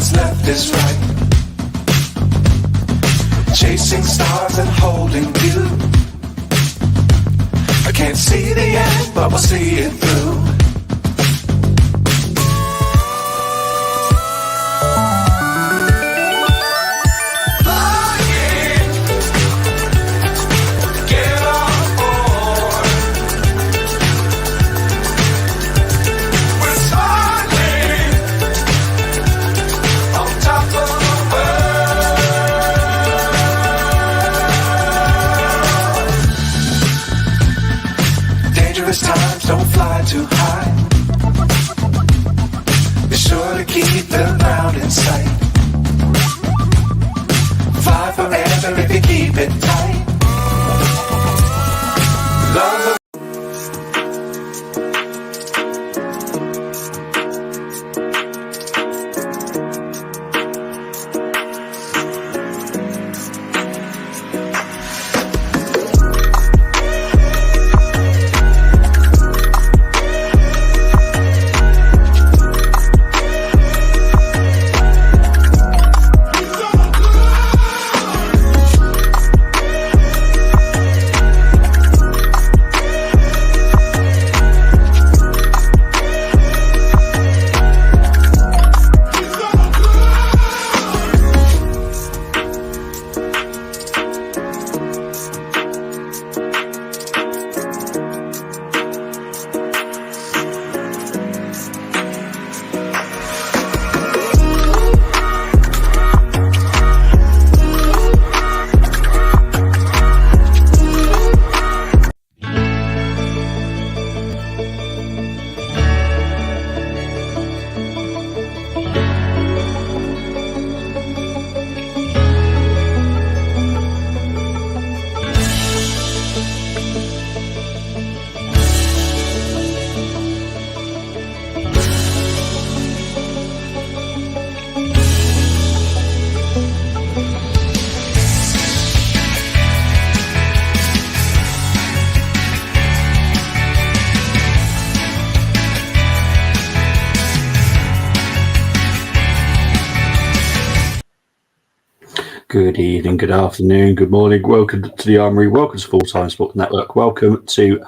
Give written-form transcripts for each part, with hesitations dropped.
what's left is right. Chasing stars and holding you. I can't see the end, but we'll see it through. Times don't fly too high. Be sure to keep the ground in sight. Fly forever if you keep it tight. Love. Good evening, good afternoon, good morning. Welcome to the Armoury. Welcome to Full Time Sport Network. Welcome to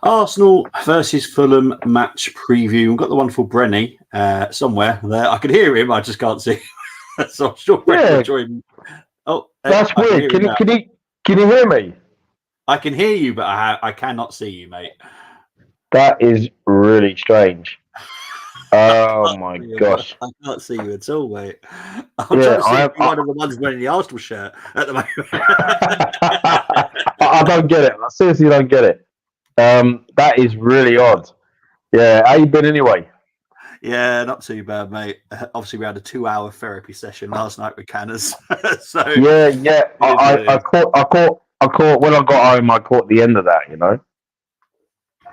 Arsenal versus Fulham match preview. We've got the wonderful Brenny somewhere there. I can hear him, I just can't see him. So I'm sure Brenny will join me. Oh, that's weird. Can you hear me? I can hear you, but I cannot see you, mate. That is really strange. Oh my gosh! I can't see you at all, mate. I'm trying to see if you're one of the ones wearing the Arsenal shirt at the moment. I don't get it. I seriously don't get it. That is really odd. Yeah, how you been anyway? Yeah, not too bad, mate. Obviously, we had a 2-hour therapy session last night with Canners. So yeah. I caught when I got home. I caught the end of that, you know.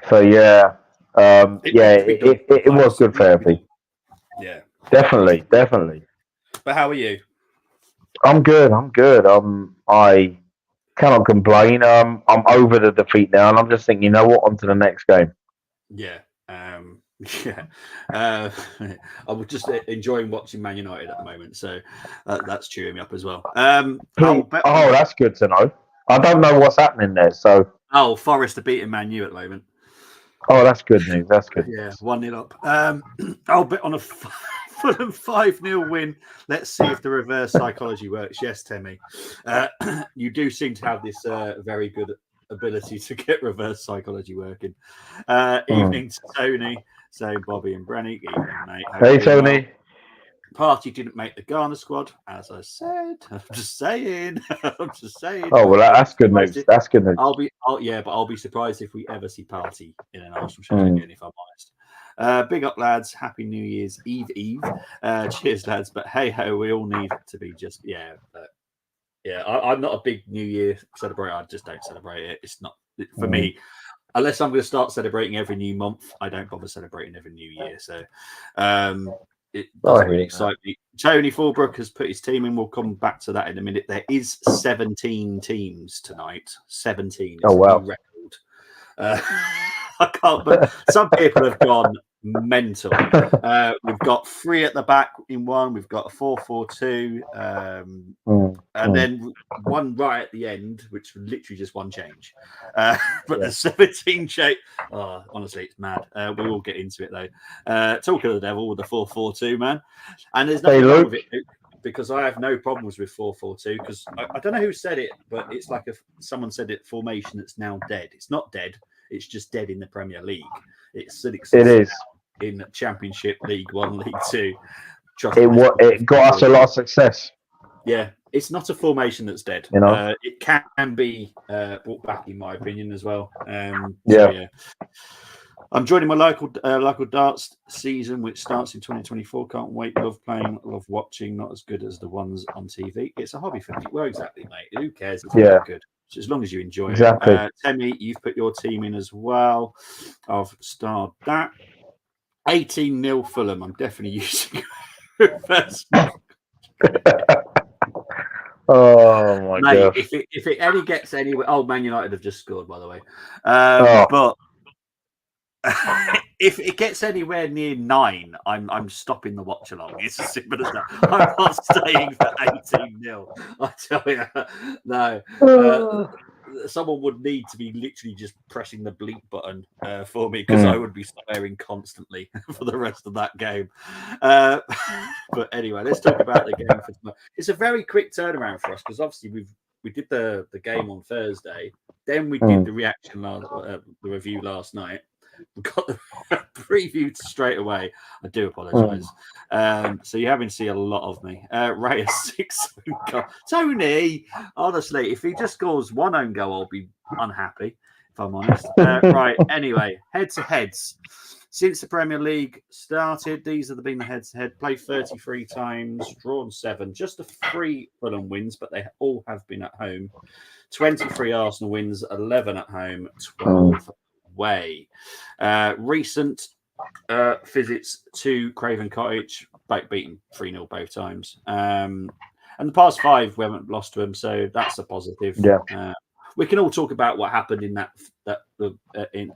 So yeah. It was good therapy. Yeah, definitely. But how are you? I'm good. I cannot complain. I'm over the defeat now, and I'm just thinking, you know what? On to the next game. Yeah, I'm just enjoying watching Man United at the moment, so that's cheering me up as well. That's good to know. I don't know what's happening there, so. Forest are beating Man U at the moment. Oh, that's good news. That's good. Yeah, 1-0 up. I'll bet on a Fulham 5-0 win. Let's see if the reverse psychology works. Yes, Temi. You do seem to have this very good ability to get reverse psychology working. Evening to Tony. So Bobby and Brenny. Evening, mate. Hey, Tony. Party didn't make the Ghana squad, as I said. I'm just saying. Oh well, that's good news. That's good news. I'll be surprised if we ever see Party in an Arsenal shirt again, if I'm honest. Big up, lads. Happy New Year's Eve. Cheers, lads. But hey ho, we all need to be just I'm not a big New Year celebrator. I just don't celebrate it. It's not for me. Unless I'm going to start celebrating every new month, I don't bother celebrating every New Year. So. It doesn't really excite me. Tony Fulbrook has put his team in. We'll come back to that in a minute. There is 17 teams tonight. 17. It's wow. a new record. I can't. But some people have gone mental. We've got 3 at the back in one. We've got a 4-4-2, and then one right at the end, which was literally just one change. But there's 17 change. Oh, honestly, it's mad. We will get into it though. Talk of the devil with the 4-4-2, man. And there's nothing wrong with it, because I have no problems with 4-4-2, because I don't know who said it, but it's like someone said it, formation that's now dead. It's not dead. It's just dead in the Premier League. It is in Championship, League 1, League 2. It got us a lot of success. Yeah, it's not a formation that's dead. You know, it can be brought back, in my opinion, as well. Yeah. I'm joining my local darts season, which starts in 2024. Can't wait. Love playing, love watching. Not as good as the ones on TV. It's a hobby for me. Well, exactly, mate. Who cares? It's not good. So as long as you enjoy it. Temi, you've put your team in as well. I've starred that. 18-0 Fulham. I'm definitely using first. Oh my god! gosh. If it any gets anywhere, Man United have just scored, by the way. But if it gets anywhere near 9, I'm stopping the watch along. It's as simple as that. I'm not staying for 18-0. I tell you, no. Someone would need to be literally just pressing the bleep button for me, because I would be swearing constantly for the rest of that game. But anyway, let's talk about the game for tomorrow. It's a very quick turnaround for us, because obviously we did the game on Thursday, then we did the reaction the review last night. We got the preview straight away. I do apologise. So you're having to see a lot of me. Ray a 6 goal. Tony, honestly, if he just scores one own goal, I'll be unhappy, if I'm honest. Right, anyway, head-to-heads. Since the Premier League started, these have been the head-to-head. Played 33 times, drawn 7. Just the 3 Fulham wins, but they all have been at home. 23 Arsenal wins, 11 at home, 12 away. Recent visits to Craven Cottage, beaten 3-0 both times. And the past 5, we haven't lost to them, so that's a positive. Yeah. We can all talk about what happened in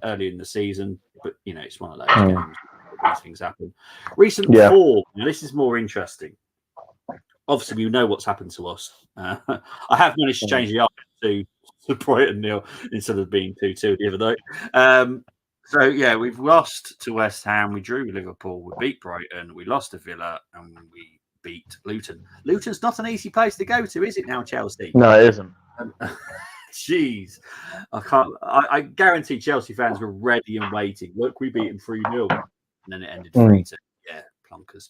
early in the season, but it's one of those games. These things happen. Recent form. Now, this is more interesting. Obviously, we know what's happened to us. I have managed to change the answer to Brighton 0 instead of being 2-2 the other night. So yeah, we've lost to West Ham. We drew Liverpool. We beat Brighton. We lost to Villa, and we beat Luton. Luton's not an easy place to go to, is it now, Chelsea? No, it isn't. Jeez, I can't. I guarantee Chelsea fans were ready and waiting. Look, we beat them 3-0, and then it ended 3-2. Yeah, plonkers.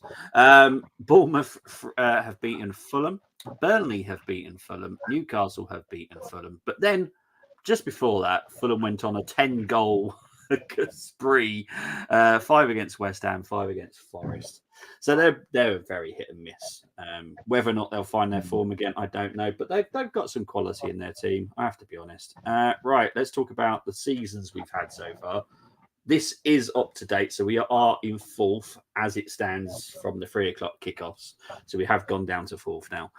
Bournemouth have beaten Fulham. Burnley have beaten Fulham. Newcastle have beaten Fulham. But then, just before that, Fulham went on a 10-goal spree. 5 against West Ham, 5 against Forest. So they're very hit and miss. Whether or not they'll find their form again, I don't know. But they've got some quality in their team, I have to be honest. Right, let's talk about the seasons we've had so far. This is up to date, so we are in 4th as it stands from the 3 o'clock kickoffs. So we have gone down to 4th now.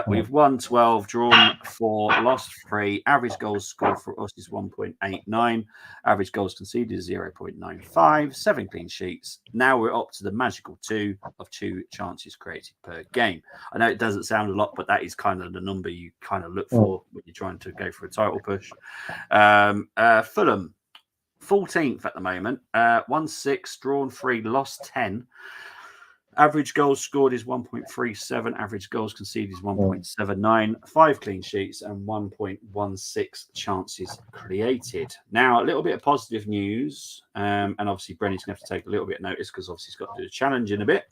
We've won 12, drawn 4, lost 3. Average goals scored for us is 1.89. Average goals conceded is 0.95. 7 clean sheets. Now we're up to the magical 2 of 2 chances created per game. I know it doesn't sound a lot, but that is kind of the number you kind of look for when you're trying to go for a title push. Fulham. 14th at the moment, won 6, drawn 3, lost 10. Average goals scored is 1.37. Average goals conceded is 1.79. 5 clean sheets and 1.16 chances created. Now, a little bit of positive news, and obviously Brenny's going to have to take a little bit of notice because obviously he's got to do the challenge in a bit.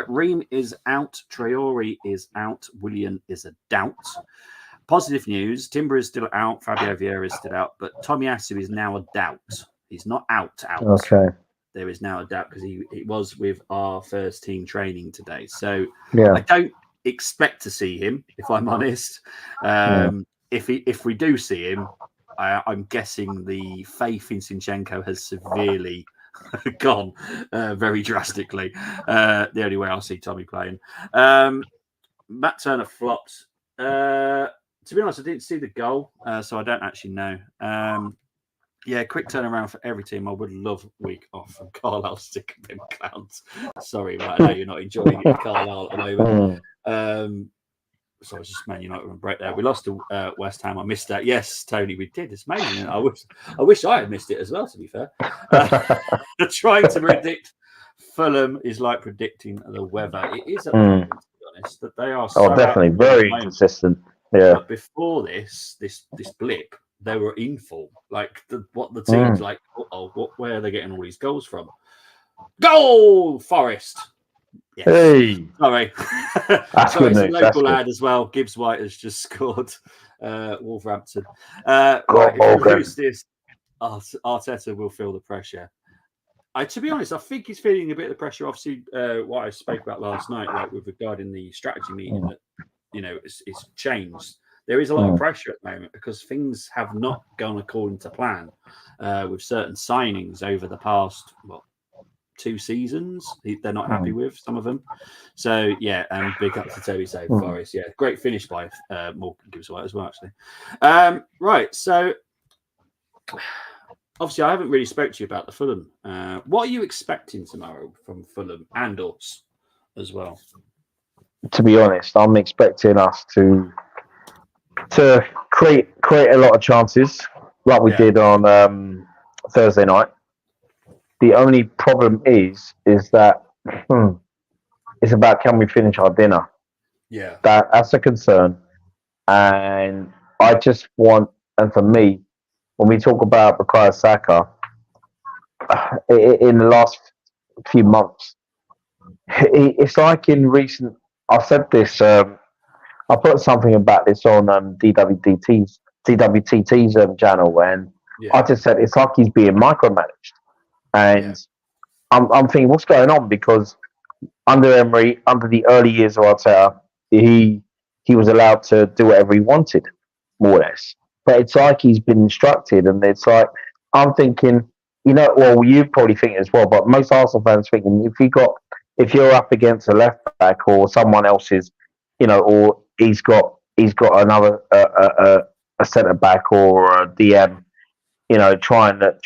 Ream is out. Traore is out. Willian is a doubt. Positive news, Timber is still out, Fabio Vieira is still out, but Tomiyasu is now a doubt. He's not out. Okay. There is now a doubt because he was with our first team training today. So yeah. I don't expect to see him, if I'm honest. If we do see him, I'm guessing the faith in Zinchenko has severely gone very drastically. The only way I'll see Tommy playing. Matt Turner flopped. To be honest, I didn't see the goal, so I don't actually know. Yeah, quick turnaround for every team. I would love a week off from Carlisle stick them clowns. Sorry, mate. I know you're not enjoying it at Carlisle at the moment. So I was just Man United on break there. We lost to West Ham. I missed that. Yes, Tony, we did. It's amazing. I wish I had missed it as well, to be fair. Trying to predict Fulham is like predicting the weather. It is at the moment, to be honest, that they are so definitely very inconsistent. Yeah. But before this blip, they were in form. Like what the team's like. Where are they getting all these goals from? Goal, Forest. Yes. Hey, sorry, sorry, it's a local lad as well. Gibbs White has just scored. Wolverhampton. Right, if we lose this, Arteta will feel the pressure. To be honest, I think he's feeling a bit of the pressure. Obviously, what I spoke about last night, like with regarding the strategy meeting, that it's changed. There is a lot of pressure at the moment because things have not gone according to plan with certain signings over the past 2 seasons. They're not happy with some of them. So yeah, and big up to Toby Save Forest. Yeah, great finish by Morgan Gibbs White as well, actually. Right, so obviously I haven't really spoke to you about the Fulham. What are you expecting tomorrow from Fulham and us as well? To be honest, I'm expecting us to create a lot of chances like we did on Thursday night. The only problem is that it's about, can we finish our dinner? Yeah, that's a concern. And I just want, and for me, when we talk about Bukayo Saka, in the last few months, it's like in recent. I said this. I put something about this on DWTT's channel, and I just said it's like he's being micromanaged. And I'm thinking, what's going on? Because under Emery, under the early years of Arteta, he was allowed to do whatever he wanted, more or less. But it's like he's been instructed, and it's like I'm thinking, well, you probably think it as well, but most Arsenal fans thinking if you're up against a left back or someone else's, or he's got another a centre back or a DM, trying to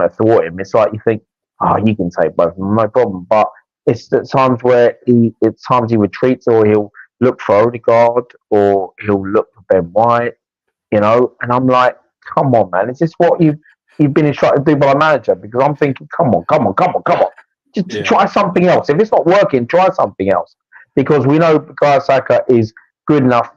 thwart him. It's like you think, you can take both of them, no problem. But it's the times where he retreats, or he'll look for Odegaard, or he'll look for Ben White, and I'm like, come on, man, is this what you've been instructed to do by a manager? Because I'm thinking, come on, just try something else. If it's not working, try something else. Because we know Bukayo Saka is good enough.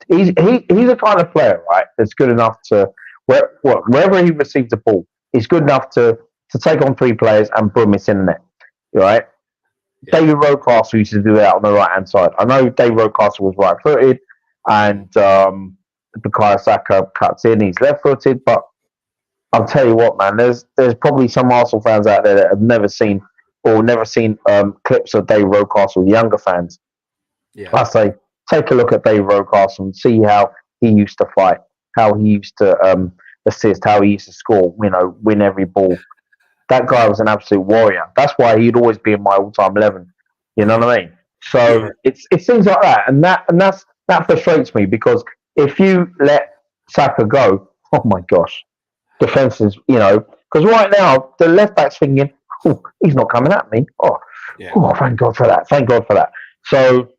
He's a kind of player, right? That's good enough to wherever he receives the ball, he's good enough to take on 3 players and boom, it's in the net. Right? Yeah. David Rocastle used to do that on the right hand side. I know David Rocastle was right footed, and Bukayo Saka cuts in. He's left footed, but I'll tell you what, man. There's probably some Arsenal fans out there that have never seen clips of Dave Rocastle, younger fans. Yeah. I say, take a look at Dave Rocastle and see how he used to fight, how he used to assist, how he used to score, win every ball. That guy was an absolute warrior. That's why he'd always be in my all-time 11. You know what I mean? So it's things like that, and that frustrates me, because if you let Saka go, oh my gosh, defenses, because right now the left back's thinking, oh, he's not coming at me. Oh, thank God for that. Thank God for that. So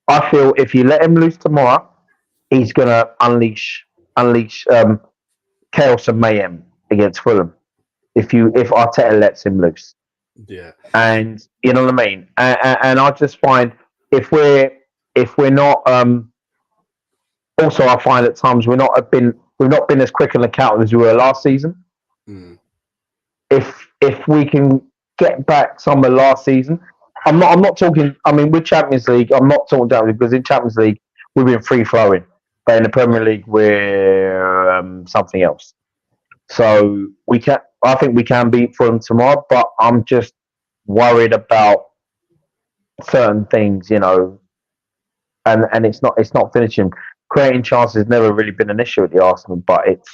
I feel if you let him loose tomorrow, he's gonna unleash chaos and mayhem against Fulham. If Arteta lets him loose, and you know what I mean. And I just find if we're not, also I find at times we've not been as quick on the counter as we were last season. If we can get back some of last season, I'm not talking. I mean, with Champions League, I'm not talking down, because in Champions League we've been free flowing, but in the Premier League we're something else. So I think we can beat Fulham tomorrow, but I'm just worried about certain things, and it's not finishing. Creating chances has never really been an issue at the Arsenal, but it's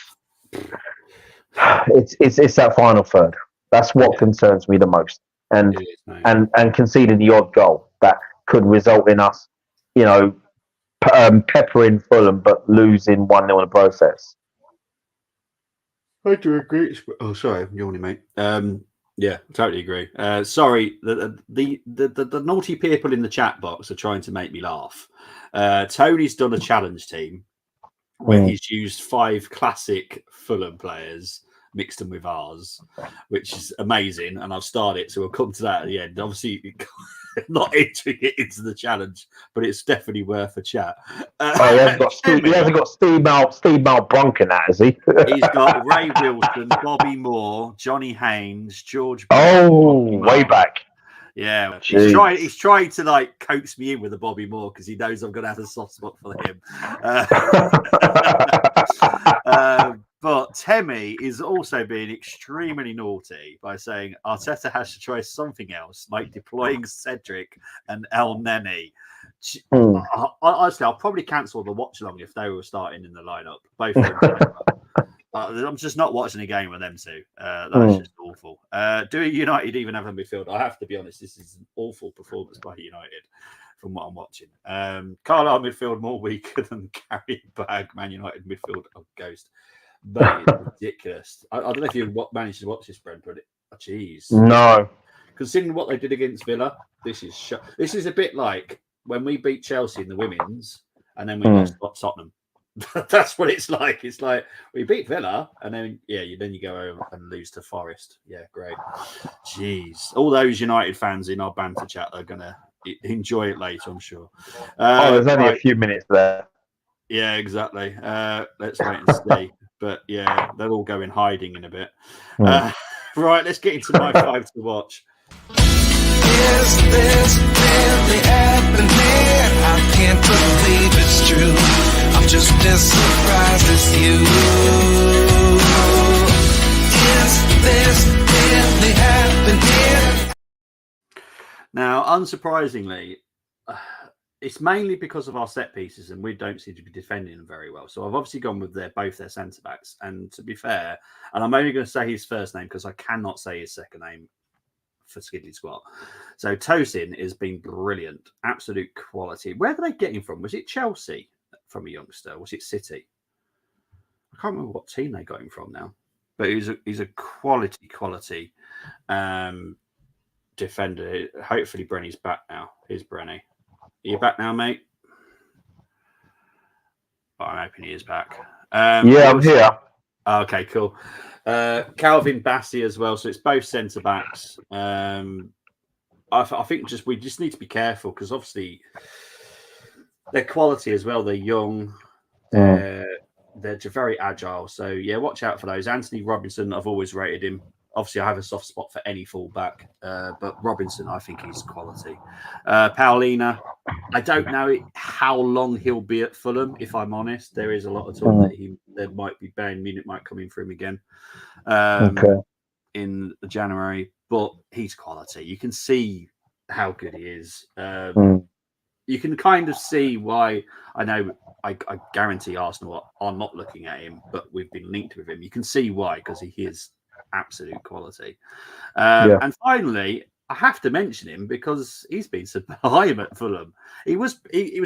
that final third. That's what concerns me the most, and conceding the odd goal that could result in us, peppering Fulham but losing 1-0 in the process. I do agree. Oh, sorry, I'm yawning, mate. Yeah, totally agree. Sorry, the naughty people in the chat box are trying to make me laugh. Tony's done a challenge team where he's used 5 classic Fulham players, mixed them with ours, which is amazing. And I've started it, so we'll come to that at the end. Obviously, not entering it into the challenge, but it's definitely worth a chat. He hasn't got Steve Malbronk in that, has he? He's got Ray Wilson, Bobby Moore, Johnny Haynes, George. Way back. Yeah, Jeez. he's trying to like coax me in with a Bobby Moore because he knows I'm going to have a soft spot for him. But Temi is also being extremely naughty by saying Arteta has to try something else, like deploying Cedric and El Neni. Honestly, I'll probably cancel the watch along if they were starting in the lineup. Both of them. I'm just not watching a game with them two. That's just awful. Do United even have a midfield? I have to be honest, this is an awful performance by United from what I'm watching. Carlisle midfield more weaker than carry bag Man United midfield. Oh, ghost. But it's ridiculous. I don't know if you managed to watch this, Brent, but jeez. No. Considering what they did against Villa, this is a bit like when we beat Chelsea in the women's and then we lost Tottenham. That's what it's like. It's like we beat Villa and then you go over and lose to Forest. Yeah, great. Jeez. All those United fans in our banter chat are gonna enjoy it later, I'm sure. There's only a few minutes there. Yeah, exactly. Let's wait and see. But yeah, they'll all go in hiding in a bit. Right, let's get into my 5 to watch. Is this really happening? I can't believe it's true. I'm just as surprised as you. Is this really happening? Now, unsurprisingly, it's mainly because of our set pieces, and we don't seem to be defending them very well. So I've obviously gone with both their centre backs. And to be fair, and I'm only going to say his first name because I cannot say his second name for Skidley Squat. So Tosin has been brilliant, absolute quality. Where did they get him from? Was it Chelsea from a youngster? Was it City? I can't remember what team they got him from now. But he's a quality defender. Hopefully Brenny's back now. Here's Brenny. Are you back now, mate? Oh, I'm hoping he is back. I'm here. Okay, cool. Calvin Bassey as well. So it's both centre backs. I think we just need to be careful because obviously their quality as well. They're young. They're very agile. So yeah, watch out for those. Anthony Robinson, I've always rated him. Obviously, I have a soft spot for any fullback, but Robinson, I think he's quality. Paulina, I don't know how long he'll be at Fulham, if I'm honest. There is a lot of talk that there might be Bayern Munich might come in for him again in January, but he's quality. You can see how good he is. You can kind of see why. I know I guarantee Arsenal are not looking at him, but we've been linked with him. You can see why, because he is absolute quality. And finally, I have to mention him because he's been sublime at Fulham. He was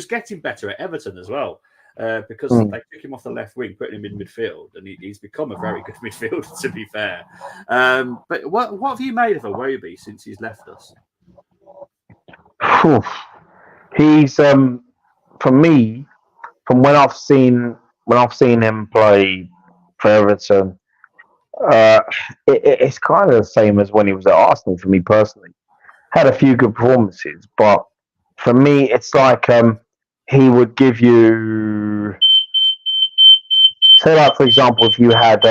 getting better at Everton as well because they took him off the left wing, putting him in midfield, and he's become a very good midfielder, to be fair. But what have you made of Iwobi since he's left us? He's for me, from when I've seen him play for Everton. It's kind of the same as when he was at Arsenal for me personally. Had a few good performances, but for me, it's like he would give you, say, like for example, if you had,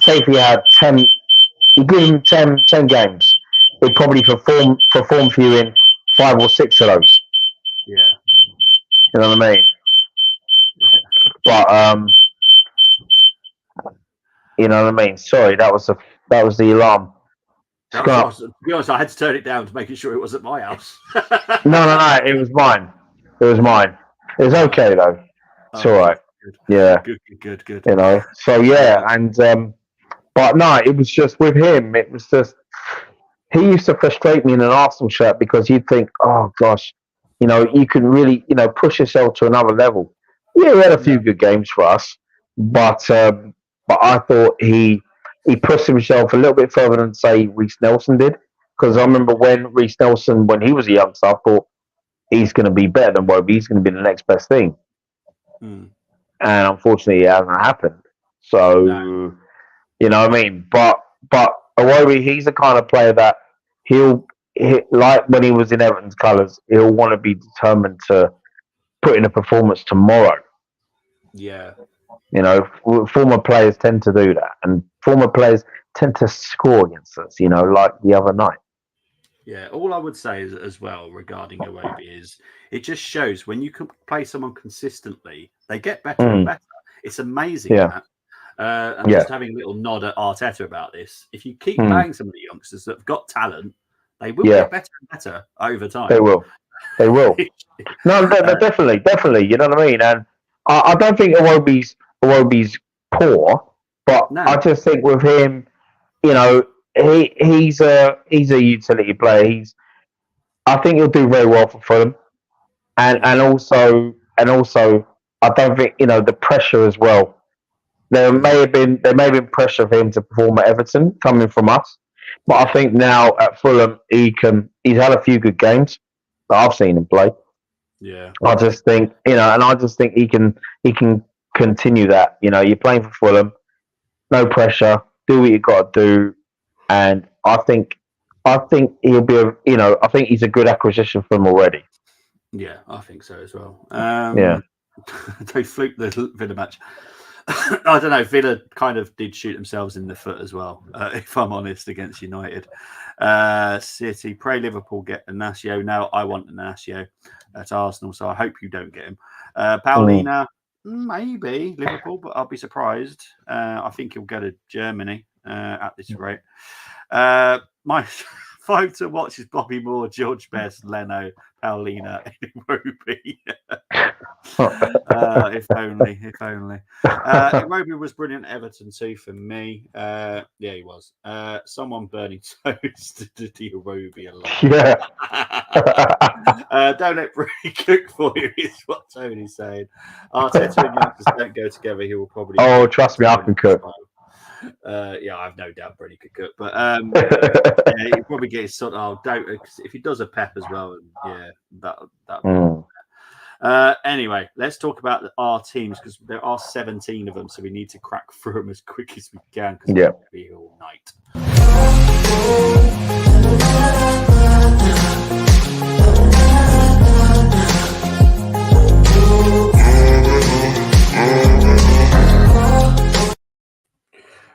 say, if you had 10, you give him 10 games, he'd probably perform for you in 5 or 6 of those. Yeah, you know what I mean. Yeah. But you know what I mean? Sorry, that was the alarm. To be honest, I had to turn it down to make sure it wasn't my house. No, it was mine. It was okay though. It's all right. Good. Yeah. Good. You know. So yeah, and but no, it was just with him. It was just he used to frustrate me in an Arsenal shirt because you'd think, oh gosh, you know, you can really, you know, push yourself to another level. Yeah, he had a few good games for us, but but I thought he pushed himself a little bit further than say Reece Nelson did. Because I remember when Reece Nelson, when he was a youngster, I thought he's going to be better than Wobie. He's going to be the next best thing. And unfortunately, it hasn't happened. So, you know what I mean? But Iwobi, he's the kind of player that like when he was in Everton's colours, he'll want to be determined to put in a performance tomorrow. Yeah. You know, former players tend to do that. And former players tend to score against us, you know, like the other night. Yeah, all I would say is, as well regarding Iwobi is it just shows when you can play someone consistently, they get better and better. It's amazing that. I'm just having a little nod at Arteta about this. If you keep playing some of the youngsters that have got talent, they will get better and better over time. They will. No, definitely. You know what I mean? And I don't think Iwobi's poor, but I just think with him, you know, he's a utility player. I think he'll do very well for Fulham, and also I don't think, you know, the pressure as well. There may have been pressure for him to perform at Everton coming from us, but I think now at Fulham he's had a few good games that I've seen him play. Yeah, I just think, you know, and I just think he can continue that. You know, you're playing for Fulham, no pressure, do what you got to do. And I think he'll be, I think he's a good acquisition for him already. Yeah, I think so as well. They fluked the Villa match. I don't know. Villa kind of did shoot themselves in the foot as well, if I'm honest, against United. City, pray Liverpool get Ignacio. No, I want Ignacio at Arsenal, so I hope you don't get him. Paulina, maybe Liverpool, but I'll be surprised. I think he'll go to Germany at this rate. My 5 to watch is Bobby Moore, George Best, Leno, Paulina, Iwobi. If only. Iwobi was brilliant at Everton too for me. Yeah, he was. Someone burning toast to the Iwobi alone. Yeah. Don't let Brady cook for you, is what Tony's saying. Arteta and youngsters don't go together. He will probably. Oh, trust me, I can cook. Yeah, I have no doubt Brady could cook, but he'll probably get his sort of if he does a pep as well, that. Anyway, let's talk about our teams because there are 17 of them, so we need to crack through them as quick as we can because we'll be here all night.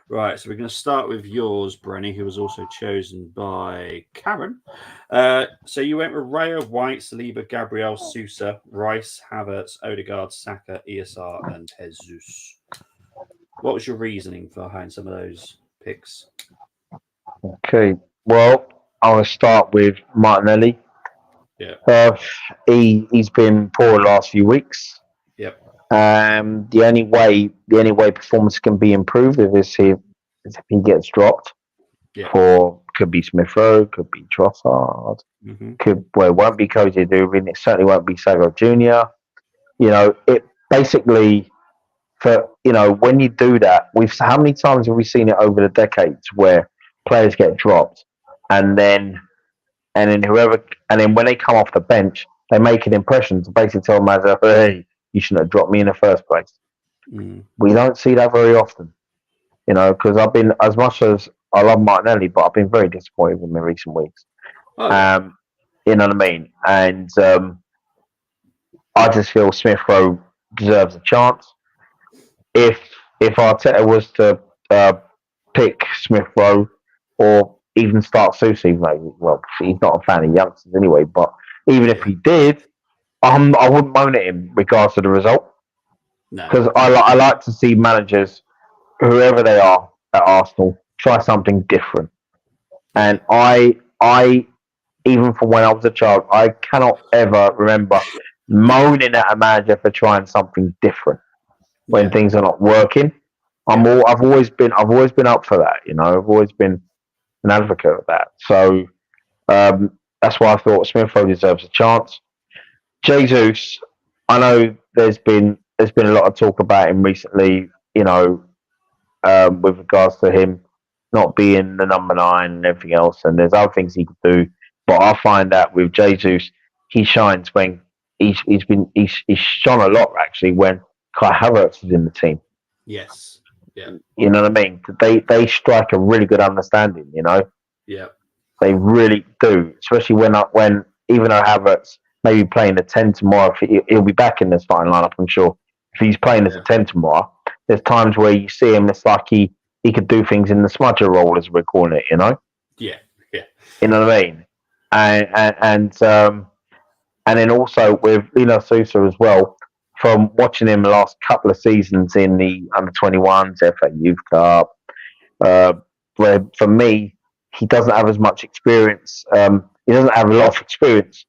Right, so we're going to start with yours, Brenny, who was also chosen by Karen. So you went with Raya, White, Saliba, Gabriel, Sousa, Rice, Havertz, Odegaard, Saka, ESR, and Jesus. What was your reasoning behind some of those picks? Okay, well, I will start with Martinelli. Yeah. He's been poor the last few weeks. Yep. The only way performance can be improved is if he gets dropped. Yeah. Could be Smith Rowe, could be Trossard, it won't be Koji Dubin, it certainly won't be Sago Jr. You know, it basically when you do that, how many times have we seen it over the decades where players get dropped and then when they come off the bench, they make an impression to basically tell them as hey, you shouldn't have dropped me in the first place. We don't see that very often, you know, because I've been, as much as I love Martinelli, but I've been very disappointed with him in recent weeks. You know what I mean? And I just feel Smith Rowe deserves a chance. If Arteta was to pick Smith Rowe or even start Sousa, well, he's not a fan of youngsters anyway, but even if he did, I wouldn't moan at him regardless of the result. Because I like to see managers, whoever they are at Arsenal, try something different. And I even from when I was a child, I cannot ever remember moaning at a manager for trying something different when things are not working. I've always been up for that, you know. I've always been an advocate of that. So that's why I thought Smith Rowe deserves a chance. Jesus, I know there's been a lot of talk about him recently, you know, with regards to him not being the number 9 and everything else. And there's other things he could do. But I find that with Jesus, he shines when he's shone a lot actually when Kai Havertz is in the team. Yes. Yeah. You know what I mean? They strike a really good understanding. You know. Yeah. They really do, especially when even though Havertz may be playing a 10 tomorrow, he'll be back in the starting lineup. I'm sure if he's playing as a 10 tomorrow, there's times where you see him. It's like he could do things in the smudger role, as we're calling it. You know. Yeah. Yeah. You know what I mean? And then also with Lino Sousa as well, from watching him the last couple of seasons in the under-21s, FA Youth Cup, where for me, he doesn't have as much experience. He doesn't have a lot of experience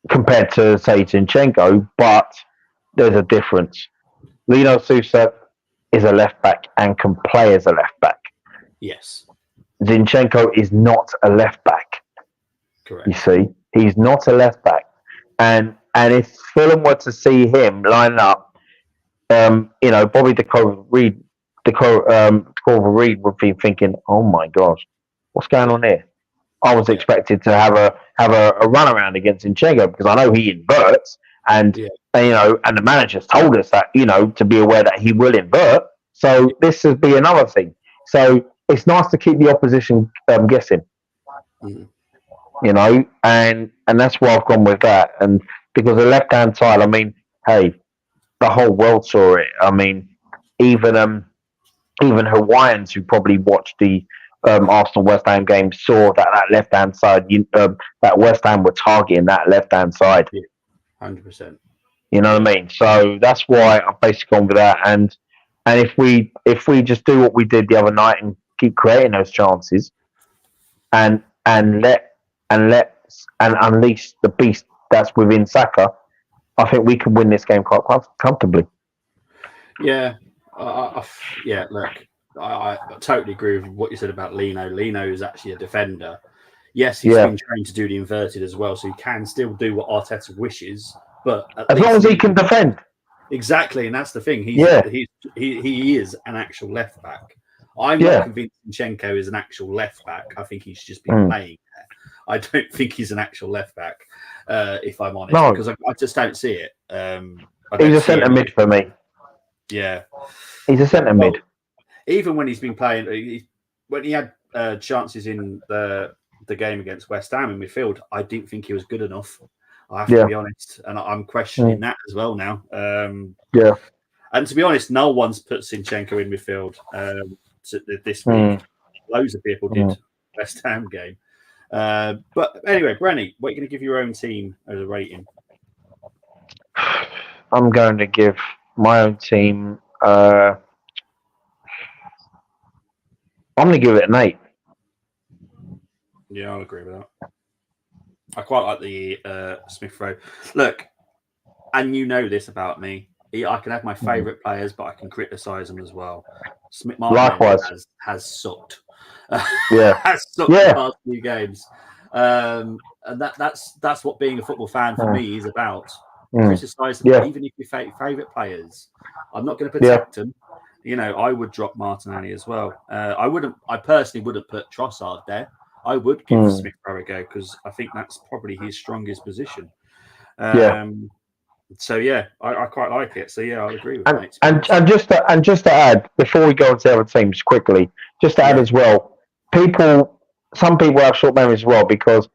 compared to, say, Zinchenko, but there's a difference. Lino Sousa is a left-back and can play as a left-back. Yes. Zinchenko is not a left-back. Correct. You see? He's not a left back, and if Fulham were to see him line up, Bobby Reed would be thinking, "Oh my gosh, what's going on here?" I was expected to have a run around against Zinchenko because I know he inverts, and the manager's told us that to be aware that he will invert. So this would be another thing. So it's nice to keep the opposition guessing. Mm. And that's why I've gone with that. And because the left-hand side, I mean, hey, the whole world saw it. I mean, even Hawaiians who probably watched the Arsenal West Ham game saw that left-hand side, that West Ham were targeting that left-hand side. 100%. You know what I mean? So that's why I've basically gone with that. And if we just do what we did the other night and keep creating those chances, and unleash the beast that's within Saka, I think we can win this game quite comfortably. Yeah, look, I totally agree with what you said about Lino. Lino is actually a defender. Yes, he's been trained to do the inverted as well, so he can still do what Arteta wishes. But as long as he can defend, exactly, and that's the thing. He is an actual left back. I'm not convinced Zinchenko is an actual left back. I think he's just been playing there. I don't think he's an actual left back, if I'm honest, because I just don't see it. He's a centre mid for me. Yeah, he's a centre mid. Even when he's been playing, when he had chances in the game against West Ham in midfield, I didn't think he was good enough. I have to be honest, and I'm questioning that as well now. And to be honest, no one's put Zinchenko in midfield this week. Loads of people did West Ham game. But anyway, Brenny, what are you going to give your own team as a rating? I'm going to give my own team. I'm going to give it an 8. Yeah, I'll agree with that. I quite like the Smith Rowe. Look, and you know this about me. I can have my favourite players, but I can criticise them as well. Likewise, has sucked. Has sucked the past few games, and that's what being a football fan for me is about. Criticise them, even if you favourite players. I'm not going to protect them. I would drop Martinelli as well. I personally wouldn't put Trossard there. I would give Smith Rowe a go because I think that's probably his strongest position. So I quite like it. So I'll agree with that. And just to add, before we go on to the other teams quickly, just to add as well, some people have short memories as well because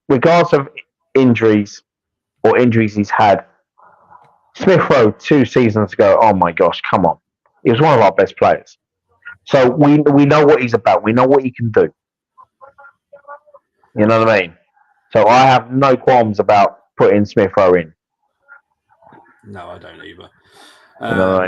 regardless of injuries he's had, Smith Rowe 2 seasons ago, oh my gosh, come on, he was one of our best players. So we know what he's about. We know what he can do. You know what I mean? So I have no qualms about putting Smith Rowe in. No, I don't either. You know what I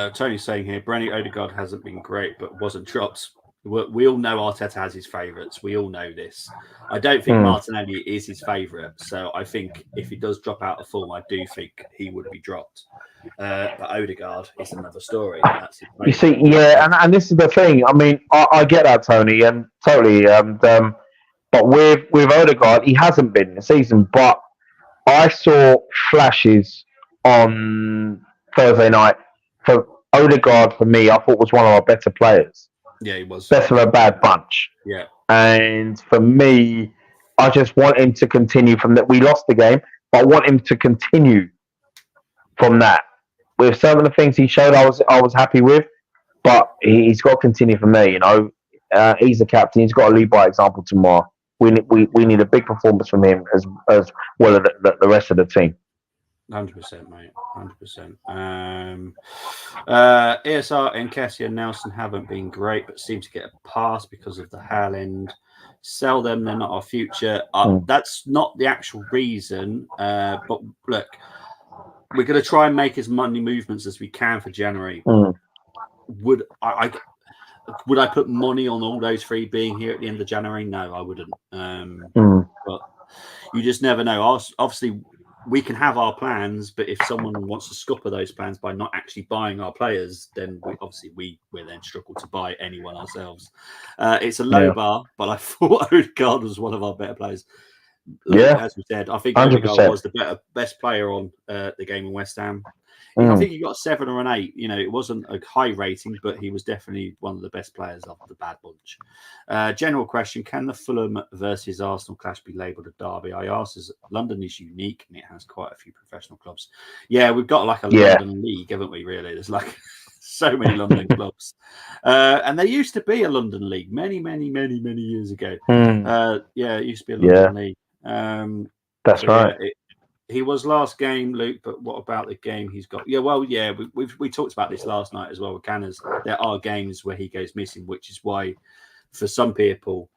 mean? Tony's saying here, Brenny Odegaard hasn't been great, but wasn't dropped. We all know Arteta has his favourites. We all know this. I don't think Martinelli is his favourite. So I think if he does drop out of form, I do think he would be dropped. But Odegaard is another story. That's you see, and this is the thing. I mean, I get that, Tony, and totally. But with Odegaard, he hasn't been this season. But I saw flashes on Thursday night Odegaard, for me, I thought was one of our better players. Yeah, he was. Best of a bad bunch. Yeah. And for me, I just want him to continue from that. We lost the game, but I want him to continue from that. With some of the things he showed, I was happy with, but he's got to continue from there. He's the captain. He's got to lead by example tomorrow. We need a big performance from him as well as the rest of the team. 100%, mate. 100%. ESR and Kessie and Nelson haven't been great, but seem to get a pass because of the Haaland. Sell them; they're not our future. That's not the actual reason. But look, we're going to try and make as many movements as we can for January. Would I put money on all those three being here at the end of January? No, I wouldn't. But you just never know. Obviously, we can have our plans, but if someone wants to scupper those plans by not actually buying our players, then we then struggle to buy anyone ourselves. It's a low bar, but I thought Odegaard was one of our better players. As we said, I think 100%. Odegaard was the best player on the game in West Ham. I think he got a 7 or an 8. It wasn't a high rating, but he was definitely one of the best players of the bad bunch. General question: can the Fulham versus Arsenal clash be labelled a derby? I asked, as London is unique and it has quite a few professional clubs. Yeah, we've got like a London league, haven't we? Really, there's like so many London clubs, and there used to be a London league many years ago. It used to be a London league. That's right. He was last game, Luke, but what about the game he's got? We talked about this last night as well with Canners. There are games where he goes missing, which is why, for some people,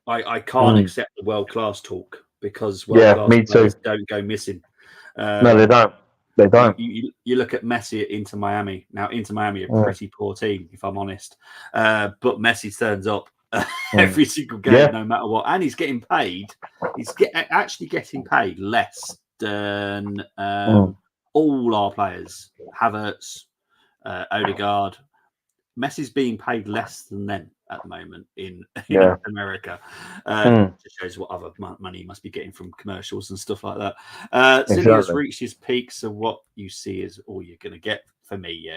I can't accept the world-class talk, because world-class players don't go missing. No, they don't. They don't. You look at Messi at Inter Miami. Now, Inter Miami are a pretty poor team, if I'm honest. But Messi turns up every single game, no matter what, and he's getting paid. He's actually getting paid less than all our players. Havertz, Odegaard. Messi's being paid less than them at the moment in America. Just shows what other money he must be getting from commercials and stuff like that. City has reached his peak, so what you see is all you're going to get for me.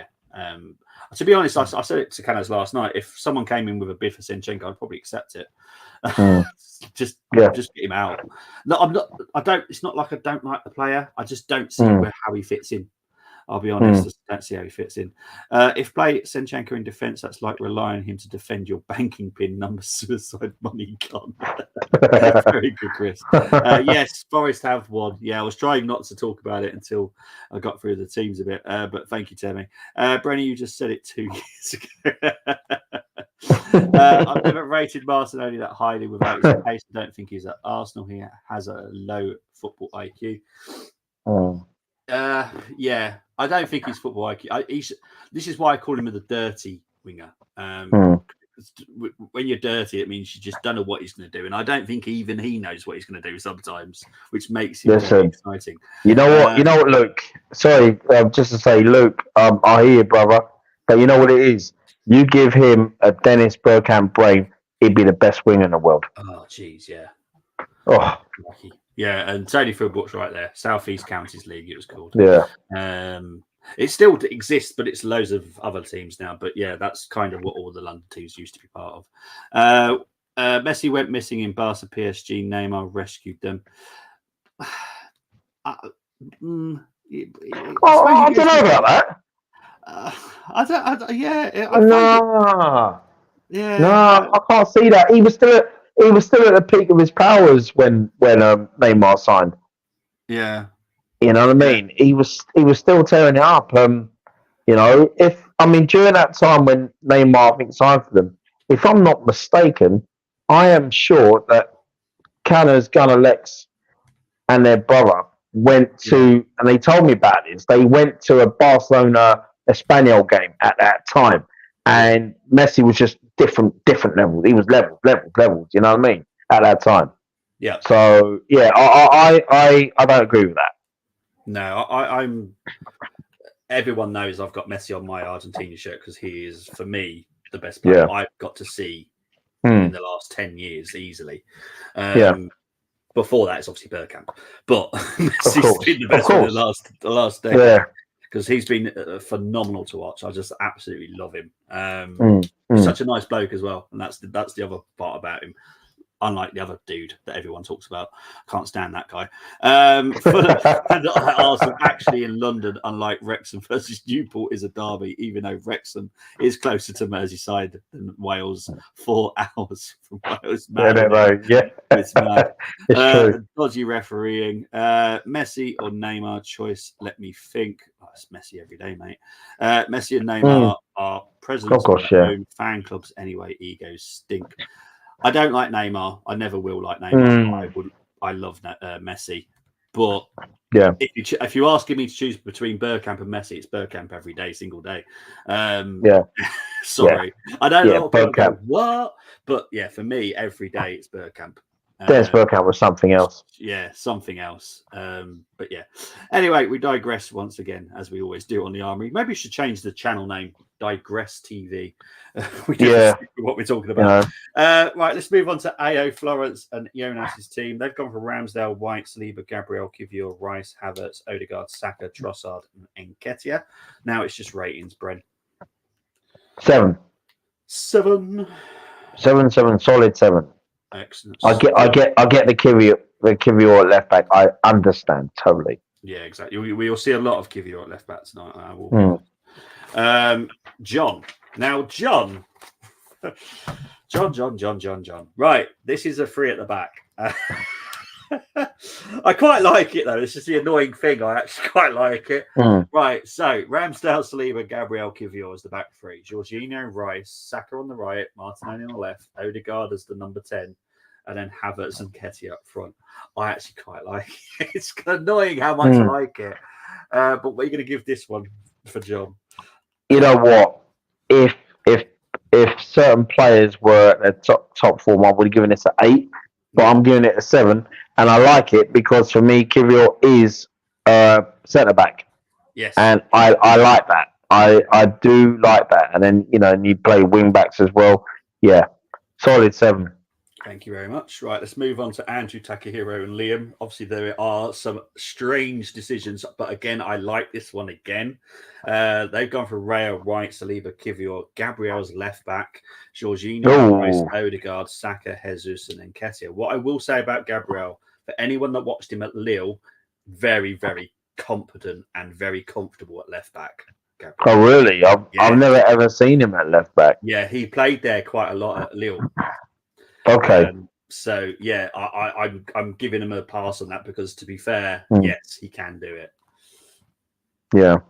To be honest, I said it to Canos last night. If someone came in with a bid for Zinchenko, I'd probably accept it. Just get him out. No, I'm not. I don't. It's not like I don't like the player. I just don't see how he fits in. I'll be honest. I don't see how he fits in. If play Zinchenko in defence, that's like relying on him to defend your banking pin number suicide money gun. Very good, Chris. Yes, Forest have won. Yeah, I was trying not to talk about it until I got through the teams a bit. But thank you, Timmy. Brenny, you just said it 2 years ago. I've never rated Martinelli that highly without his pace. I don't think he's at Arsenal. He has a low football IQ. I don't think he's football IQ. This is why I call him the dirty winger. When you're dirty, it means you just don't know what he's going to do, and I don't think even he knows what he's going to do sometimes, which makes him very exciting. You know what, Luke? Sorry, just to say, Luke, I hear you, brother, but you know what it is? You give him a Dennis Bergkamp brain, he'd be the best winger in the world. Oh, jeez, yeah. Oh, yeah, and Tony Philbrook's right there. South East Counties League, it was called. Yeah. It still exists, but it's loads of other teams now. But yeah, that's kind of what all the London teams used to be part of. Messi went missing in Barca, PSG. Neymar rescued them. I don't know about that. I can't see that. He was still at the peak of his powers when Neymar signed. Yeah. You know what I mean? He was still tearing it up. During that time when Neymar, I think, signed for them, if I'm not mistaken, I am sure that Canners, Gunnar Lex, and their brother went to, and they told me about this, they went to a Barcelona Espanyol game at that time, and Messi was just different levels. He was levels, you know what I mean, at that time. Yeah. So, yeah, I don't agree with that. No, I'm. Everyone knows I've got Messi on my Argentina shirt because he is, for me, the best player I've got to see in the last 10 years easily. Before that, it's obviously Bergkamp, but Messi's been the best one the last decade. because he's been phenomenal to watch. I just absolutely love him. Such a nice bloke as well, and that's the other part about him. Unlike the other dude that everyone talks about, can't stand that guy. Arsenal actually in London, unlike Wrexham versus Newport, is a derby, even though Wrexham is closer to Merseyside than Wales, 4 hours from Wales. It's mad. It's true. Dodgy refereeing. Messi or Neymar choice? Let me think. Oh, it's Messi every day, mate. Messi and Neymar are presidents of their own fan clubs anyway. Egos stink. I don't like Neymar. I never will like Neymar. I love Messi, but if you're asking me to choose between Bergkamp and Messi, it's Bergkamp every day, single day. Sorry, I don't know what, but yeah, for me, every day it's Bergkamp. Dennis Bergkamp was something else. Yeah, something else. But yeah. Anyway, we digress once again, as we always do on the Armory. Maybe we should change the channel name, Digress TV. We just what we're talking about. Right, let's move on to AO Florence and Jonas's team. They've gone for Ramsdale, White, Saliba, Gabriel, Kivior, Rice, Havertz, Odegaard, Saka, Trossard, and Nketiah. Now it's just ratings, Brent. 7. 7. 7, solid 7. Excellent. I get the Kivior at left back. I understand totally. Yeah, exactly. We'll see a lot of Kivior at left back tonight. John. Now, John. John. Right, this is a 3 at the back. I quite like it though. It's just the annoying thing. I actually quite like it. Right, so Ramsdale, Saliba, Gabriel, Kivior as the back 3. Jorginho, Rice, Saka on the right, Martinelli on the left, Odegaard as the number 10, and then Havertz and Nketiah up front. I actually quite like it. It's annoying how much I like it. But what are you going to give this one for John? You know what? If certain players were at their top form, I would have given this an 8. But I'm giving it a 7, and I like it because for me, Kivior is centre back. Yes, and I like that. I do like that. And then and you play wing backs as well. Yeah, solid 7. Thank you very much. Right, let's move on to Andrew, Takahiro, and Liam. Obviously, there are some strange decisions, but again, I like this one again. They've gone for Raya, White, Saliba, Kivior, Gabriel's left back, Jorginho, Rice, Odegaard, Saka, Jesus, and Nketiah. What I will say about Gabriel, for anyone that watched him at Lille, very, very competent and very comfortable at left back. Gabriel. Oh, really? I've never ever seen him at left back. Yeah, he played there quite a lot at Lille. Okay. So yeah, I'm giving him a pass on that because, to be fair, yes, he can do it. Yeah.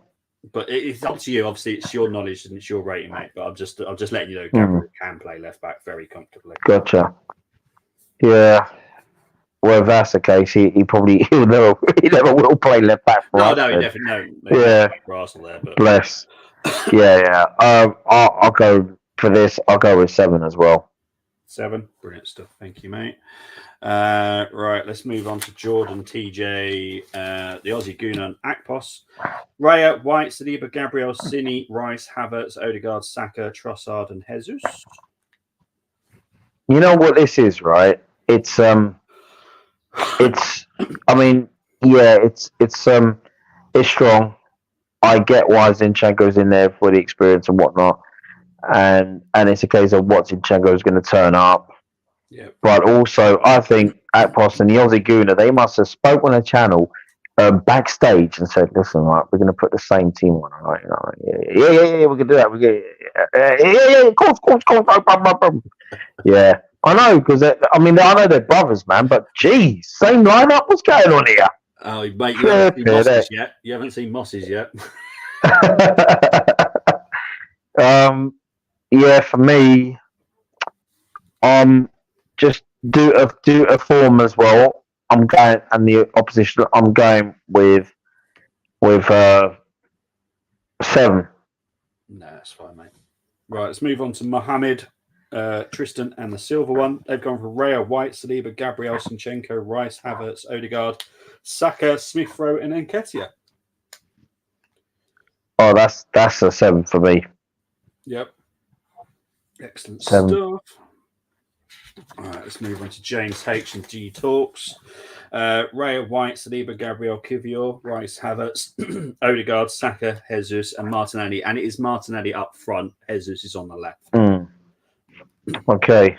But it's up to you. Obviously, it's your knowledge and it's your rating, mate. But I'm just letting you know, Gabriel can play left back very comfortably. Gotcha. Yeah. Well, if that's the case, he never will play left back for us. No, he definitely for Arsenal there. But bless. Yeah. I'll go for this. I'll go with 7 as well. 7, brilliant stuff. Thank you, mate. Right, let's move on to Jordan, TJ, the Aussie Gooner, and Akpos. Raya, White, Saliba, Gabriel, Cini, Rice, Havertz, Odegaard, Saka, Trossard, and Jesus. You know what this is, right? It's strong. I get why Zinchenko's in there for the experience and whatnot. And it's a case of what Zinchenko is going to turn up. Yeah. But also, I think Akpos and the Aussie Gooner, they must have spoke on a channel backstage and said, "Listen, right, we're going to put the same team on, all right? Yeah, we can do that. Of course. Yeah, I know because I know they're brothers, man. But geez, same lineup. What's going on here? Oh, mate, you haven't seen Mosses yet. You haven't seen Mosses yet. Yeah, for me, just do a form as well. I'm going, and the opposition. I'm going with 7. No, that's fine, mate. Right, let's move on to Mohammed, Tristan, and the silver one. They've gone for Raya, White, Saliba, Gabriel, Zinchenko, Rice, Havertz, Odegaard, Saka, Smith Rowe, and Nketiah. Oh, that's a 7 for me. Yep. Excellent 7. stuff. All right, let's move on to James H and G Talks. Raya White, Saliba, Gabriel, Kivior, Rice, Havertz, Odegaard, Saka, Jesus, and Martinelli. And it is Martinelli up front. Jesus is on the left. Okay.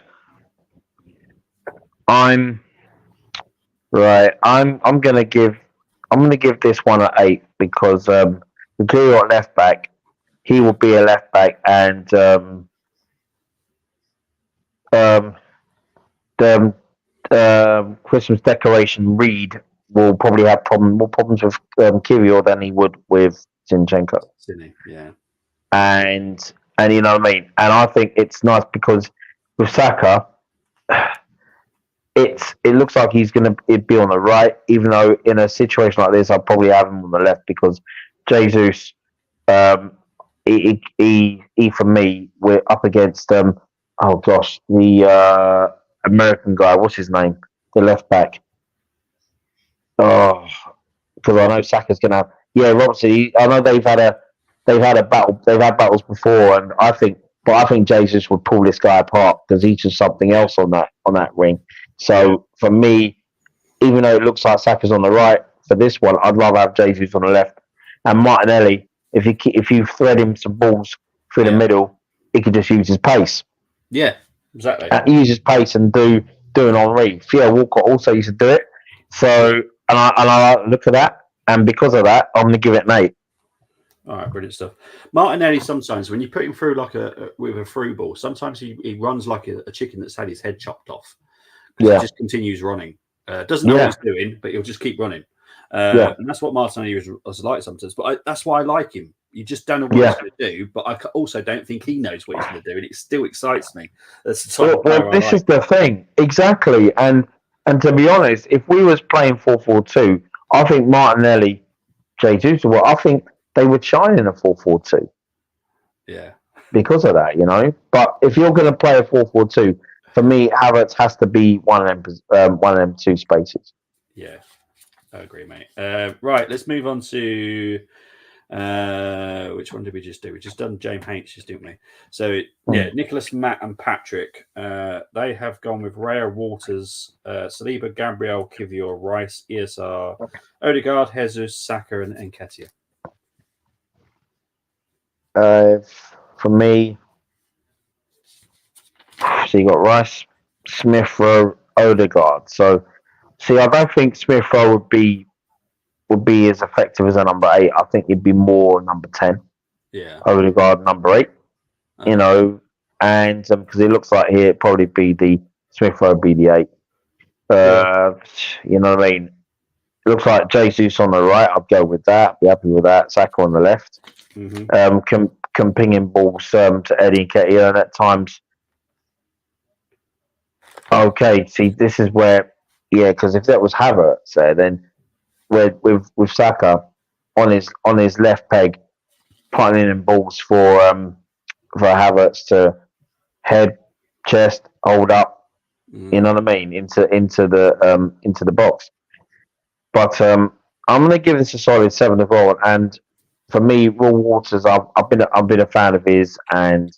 I'm gonna give this one an 8 because the Kivior at left back, he will be a left back, and the Christmas decoration Reed will probably have more problems with Kyrgios than he would with Zinchenko. Yeah. And you know what I mean? And I think it's nice because with Saka, it looks like he's going to be on the right, even though in a situation like this, I'll probably have him on the left because Jesus, he for me, we're up against the American guy. What's his name? The left back. Oh, because I know Saka's going to have. Yeah, Robertson. I know they've had a battle. They've had battles before, and I think Jesus would pull this guy apart because he's just something else on that ring. So for me, even though it looks like Saka's on the right for this one, I'd rather have Jesus on the left. And Martinelli, if you thread him some balls through the middle, he could just use his pace. Yeah, exactly. Use his pace and do an Henri. Theo Walcott also used to do it. So and I look at that, and because of that, I'm going to give it an 8. All right, brilliant stuff. Martinelli, sometimes when you put him through like with a through ball, sometimes he runs like a chicken that's had his head chopped off. Yeah, he just continues running. Doesn't know what he's doing, but he'll just keep running. And that's what Martinelli was like sometimes. But that's why I like him. You just don't know what he's going to do, but I also don't think he knows what he's going to do, and it still excites me. That's the type of player this is the thing, exactly. And to be honest, if we was playing 4-4-2, I think Martinelli, Jesus, I think they would shine in a 4-4-2. Yeah, because of that, you know. But if you're going to play a 4-4-2, for me, Havertz has to be one of them two spaces. Yeah, I agree, mate. Right, let's move on to which one did we just do? We just done James H, didn't we? So Nicholas, Matt, and Patrick. They have gone with Raya, Waters, Saliba, Gabriel, Kivior, Rice, ESR, Odegaard, Jesus, Saka, and Nketiah. For me, so you got Rice, Smith Rowe, Odegaard. So, see, I don't think Smith Rowe would be as effective as a number 8. I think he'd be more number 10. Yeah. Odegaard number 8. Okay. You know, and because it looks like he'd probably be the Smith Rowe be the 8. You know what I mean? It looks like Jesus on the right. I'd go with that. Be happy with that. Saka on the left. Mm-hmm. Can ping in balls to Eddie Nketiah, and at times. Okay, see, this is where, because if that was Havertz there, then with Saka on his left peg, putting in balls for Havertz to head, chest, hold up, you know what I mean, into the box. But I'm going to give this a solid 7 as well, and for me, Will Waters, I've been a fan of his, and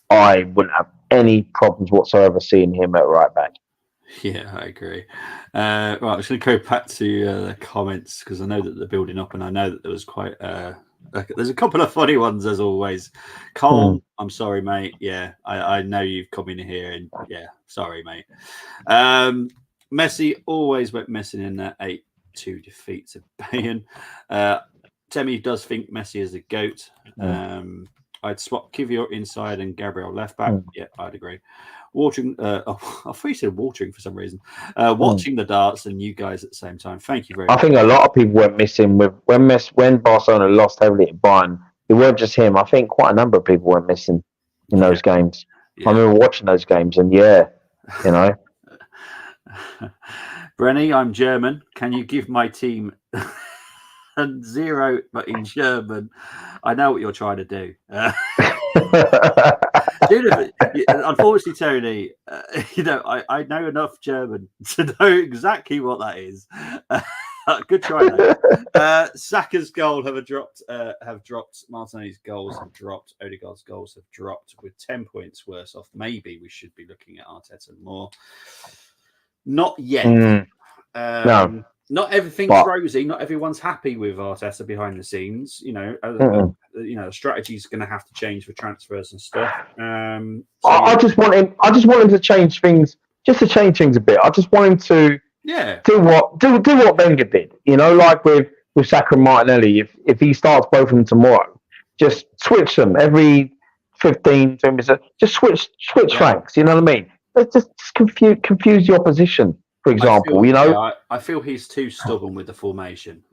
I wouldn't have any problems whatsoever seeing him at right back. Yeah, I agree. Right, I'm just going to go back to the comments because I know that they're building up, and I know that there was quite. There's a couple of funny ones as always. Cole, I'm sorry, mate. Yeah, I know you've come in here, and sorry, mate. Messi always went missing in that 8-2 defeat to Bayern. Temi does think Messi is a GOAT. I'd swap Kivior inside and Gabriel left back. Yeah, I'd agree. Watching, I thought you said watering for some reason. Watching the darts and you guys at the same time. Thank you very much. I think a lot of people went missing when Barcelona lost heavily at Bayern. It weren't just him. I think quite a number of people went missing in those games. Yeah. I remember watching those games, and you know. Brenny, I'm German. Can you give my team 0 but in German? I know what you're trying to do. Unfortunately, Tony, I know enough German to know exactly what that is. Good try, though. Saka's goal have dropped. Martinelli's goals have dropped. Odegaard's goals have dropped. With 10 points worse off. Maybe we should be looking at Arteta more. Not yet. No. Not everything's rosy. Not everyone's happy with Arteta behind the scenes. Strategy's going to have to change for transfers and stuff. I just want him to change things, just to change things a bit. I just want him to do what Wenger did. Like with Saka and Martinelli. If he starts both of them tomorrow, just switch them every 15 minutes. Just switch flanks. You know what I mean? Let's just confuse the opposition. For example, I feel he's too stubborn with the formation.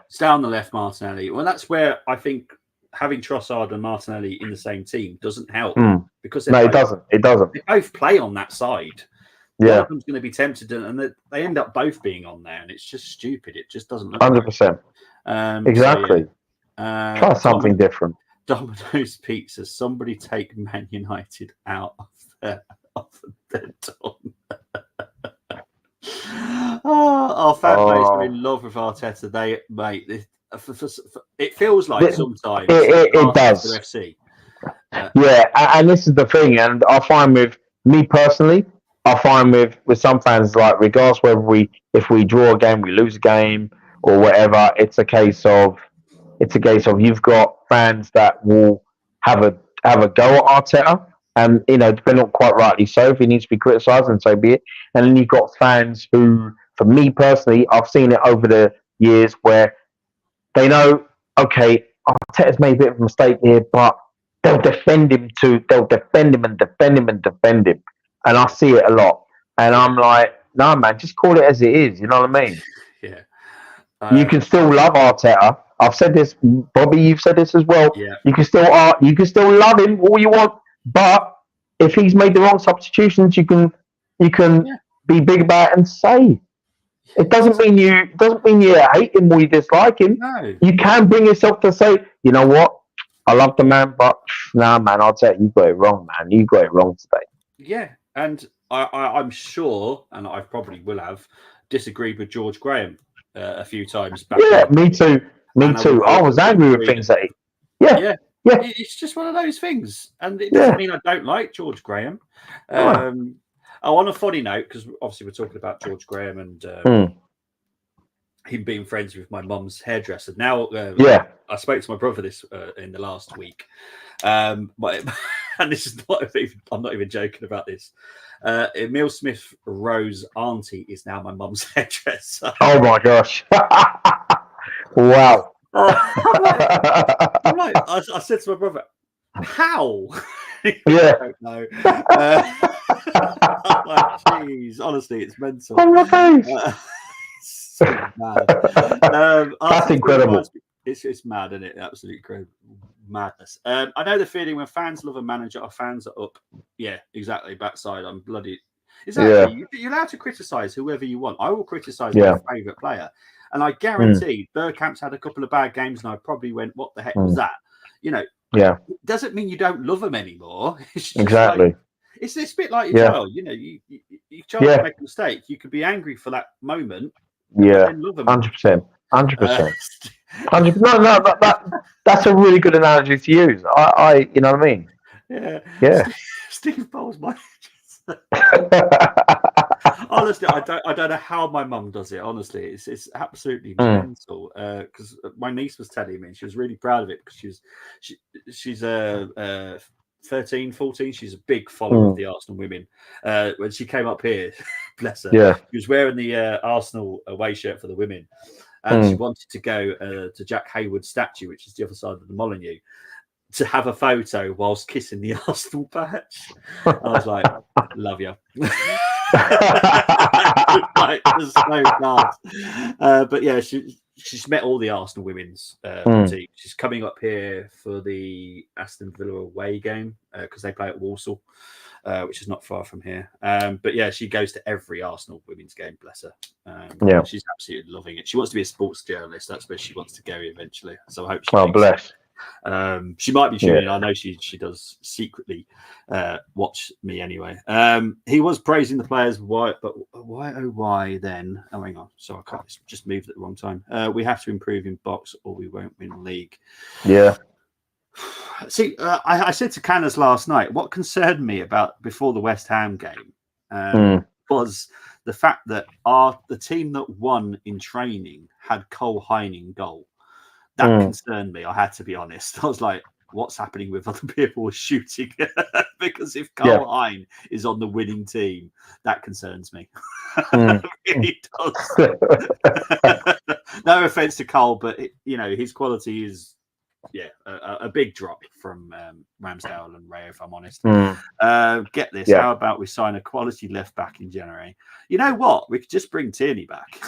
Stay on the left, Martinelli. Well, that's where I think having Trossard and Martinelli in the same team doesn't help because it doesn't. It doesn't. They both play on that side. One of them's going to be tempted, and they end up both being on there, and it's just stupid. It just doesn't look 100%. Exactly. Try something different. Domino's Pizza. Somebody take Man United out of their ton. Our fan base are in love with Arteta. It feels like sometimes it does. FC. And this is the thing, and I find with me personally, with some fans, like regardless if we draw a game, we lose a game, or whatever, it's a case of you've got fans that will have a go at Arteta. And, depending on quite rightly so, if he needs to be criticised, and so be it. And then you've got fans who, for me personally, I've seen it over the years where they know, okay, Arteta's made a bit of a mistake here, but they'll defend him too. They'll defend him and defend him and defend him. And I see it a lot. And I'm like, no, man, just call it as it is. You know what I mean? Yeah. You can still love Arteta. I've said this, Bobby, you've said this as well. Yeah. You can still love him all you want. But if he's made the wrong substitutions, you can be big about it and say. It doesn't mean you hate him or you dislike him. No. You can bring yourself to say, you know what, I love the man, but nah, man, I'll tell you, you got it wrong, man. You got it wrong today. Yeah, and I'm sure, and I probably will have disagreed with George Graham a few times back. Yeah, me too. I was angry with things that he. Yeah. It's just one of those things, and it doesn't mean I don't like George Graham. On a funny note, because obviously we're talking about George Graham and him being friends with my mum's hairdresser. Now, I spoke to my brother this in the last week, and this is I'm not even joking about this. Emil Smith Rose auntie is now my mum's hairdresser. Oh my gosh! Wow. I'm like, I said to my brother, how? Yeah. I don't know. I'm like, jeez, honestly, it's mental. Oh my gosh. It's so mad. That's incredible. It's mad, isn't it? Absolute madness. I know the feeling when fans love a manager, our fans are up. Yeah, exactly. Backside, I'm bloody. Exactly. You're allowed to criticise whoever you want. I will criticise my favourite player. And I guarantee Bergkamp's had a couple of bad games, and I probably went, "What the heck was that?" It doesn't mean you don't love them anymore. It's just exactly. It's a bit like your child. You child make a mistake. You could be angry for that moment. Yeah, and love them. 100%. 100%. 100%. No, that's a really good analogy to use. I you know what I mean? Yeah. Steve Bowles, my. Honestly, I don't know how my mum does it. Honestly, it's absolutely mental. Because my niece was telling me, and she was really proud of it because she's 13, 14. She's a big follower of the Arsenal women. When she came up here, bless her, she was wearing the Arsenal away shirt for the women, and she wanted to go to Jack Hayward's statue, which is the other side of the Molineux, to have a photo whilst kissing the Arsenal patch. I was like, love you. Like, it's so class. But yeah, she's met all the Arsenal women's team. She's coming up here for the Aston Villa away game because they play at Walsall, which is not far from here. But yeah, she goes to every Arsenal women's game, bless her. She's absolutely loving it. She wants to be a sports journalist. That's where she wants to go eventually. So I hope she She might be tuning in. I know she does secretly watch me anyway. He was praising the players, why then? Oh, hang on. So I can't just moved at the wrong time. We have to improve in box or we won't win the league. Yeah. See, I said to Canners last night, what concerned me about before the West Ham game was the fact that the team that won in training had Cole Hine in goal. That concerned me. I had to be honest. I was like, what's happening with other people shooting? Because if Cole Hine is on the winning team, that concerns me. It really does. No offense to Cole, but his quality is a big drop from Ramsdale and Ray, if I'm honest. Get this. How about we sign a quality left back in January? You know what? We could just bring Tierney back.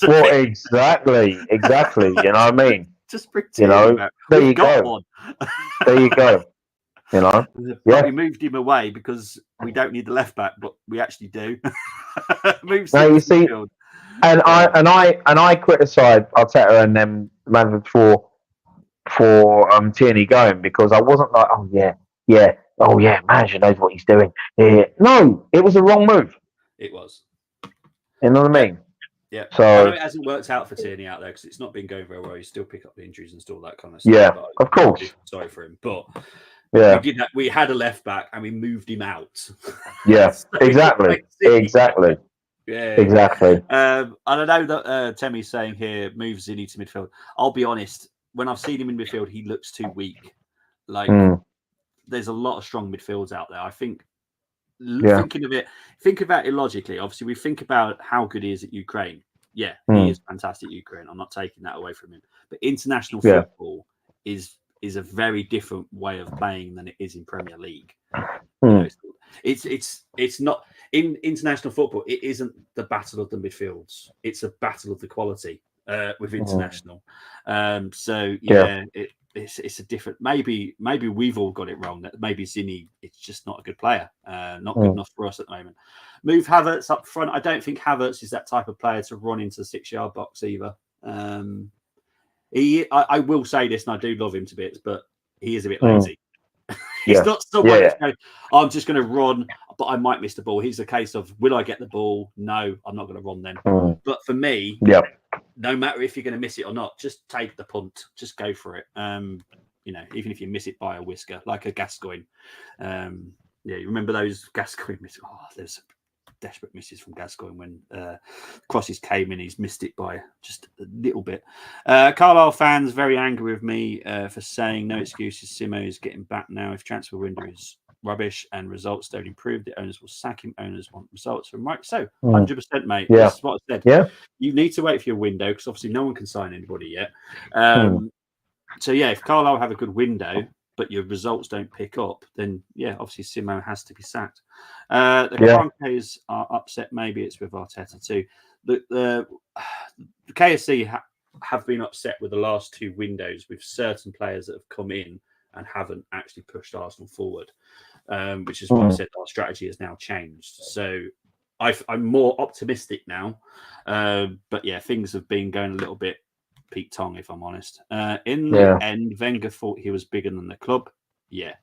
Exactly. You know what I mean? Just bring Tierney back. There you go. There you go. But we moved him away because we don't need the left back, but we actually do. Now you see, and I criticised Arteta and them management for Tierney going because I wasn't like, manager knows what he's doing. Yeah. No, it was the wrong move. It was. You know what I mean? Yeah. So I know it hasn't worked out for Tierney out there because it's not been going very well. You still pick up the injuries and all that kind of stuff. Yeah, of course. Sorry for him, but yeah, we had a left back and we moved him out. Yeah, exactly. Yeah, exactly. And I know that Temmie's saying here, move Zinni to midfield. I'll be honest. When I've seen him in midfield, he looks too weak. Like there's a lot of strong midfields out there. I think think about it logically. Obviously, we think about how good he is at Ukraine. Yeah, he is fantastic at Ukraine. I'm not taking that away from him. But international football is a very different way of playing than it is in Premier League. It's not in international football. It isn't the battle of the midfields. It's a battle of the quality with international. It's a different. Maybe we've all got it wrong. That maybe Zinni it's just not a good player. Not good enough for us at the moment. Move Havertz up front. I don't think Havertz is that type of player to run into the 6-yard box either. I will say this, and I do love him to bits, but he is a bit lazy. He's not someone that's going, I'm just going to run, but I might miss the ball. He's a case of, will I get the ball? No, I'm not going to run then. But for me, no matter if you're going to miss it or not, just take the punt. Just go for it. Even if you miss it by a whisker, like a Gascoigne. You remember those Gascoigne misses? Oh, there's desperate misses from Gascoigne when crosses came in. He's missed it by just a little bit. Carlisle fans very angry with me for saying no excuses. Simo is getting back now. If transfer window is rubbish and results don't improve, the owners will sack him. Owners want results from right. So 100%, mate. Yeah. This is what I said. Yeah. You need to wait for your window because obviously no one can sign anybody yet. So if Carlisle have a good window, but your results don't pick up, then obviously Simo has to be sacked. The Kroenkes are upset. Maybe it's with Arteta too. The KSC have been upset with the last 2 windows with certain players that have come in and haven't actually pushed Arsenal forward, which is why I said our strategy has now changed. So I'm more optimistic now. But things have been going a little bit Pete Tong, if I'm honest. In the end, Wenger thought he was bigger than the club. Yeah.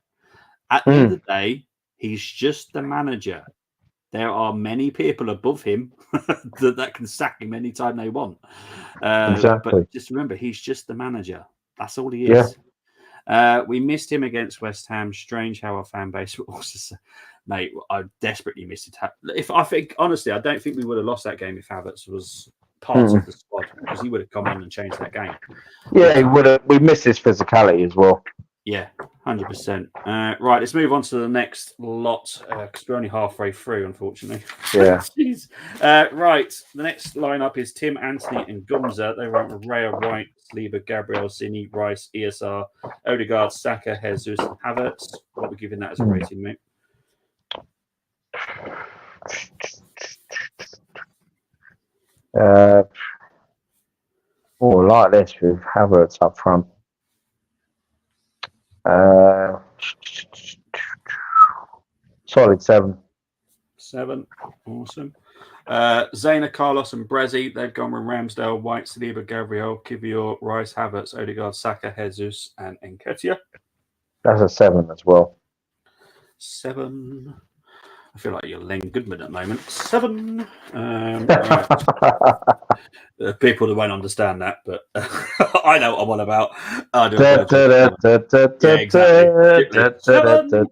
At the end of the day, he's just the manager. There are many people above him that can sack him anytime they want. Exactly. But just remember, he's just the manager. That's all he is. We missed him against West Ham. Strange how our fan base would also say, mate, I desperately missed it. Honestly, I don't think we would have lost that game if Havertz was part of the squad because he would have come in and changed that game. Yeah, he would have. We missed his physicality as well. Yeah, 100%. Right, let's move on to the next lot because we're only halfway through, unfortunately. Yeah. Jeez. Right, the next lineup is Tim, Anthony, and Gumza. They were Raya, White, Saliba, Gabriel, Zinni, Rice, ESR, Odegaard, Saka, Jesus, and Havertz. What are we giving that as a rating, mate? Like this with Havertz up front. Solid 7. 7. Awesome. Zayna, Carlos, and Brezzi, they've gone with Ramsdale, White, Saliba, Gabriel, Kivior, Rice, Havertz, Odegaard, Saka, Jesus, and Nketiah. That's a 7 as well. 7. I feel like you're Len Goodman at the moment. 7. Right. People that won't understand that, but I know what I'm on about. I do yeah, exactly. 7.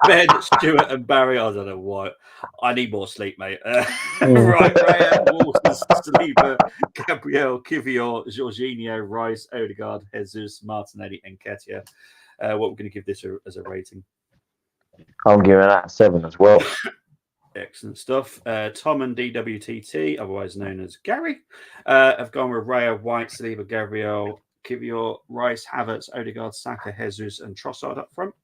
Ben, Stuart, and Barry. I don't know why. I need more sleep, mate. Right, Raya, Walters, Saliba, Gabriel, Kivior, Jorginho, Rice, Odegaard, Jesus, Martinelli, and Nketiah. What we're going to give this as a rating? I'm giving that a 7 as well. Excellent stuff. Tom and DWTT, otherwise known as Gary, have gone with Raya, White, Saliba, Gabriel, Kivior, Rice, Havertz, Odegaard, Saka, Jesus, and Trossard up front.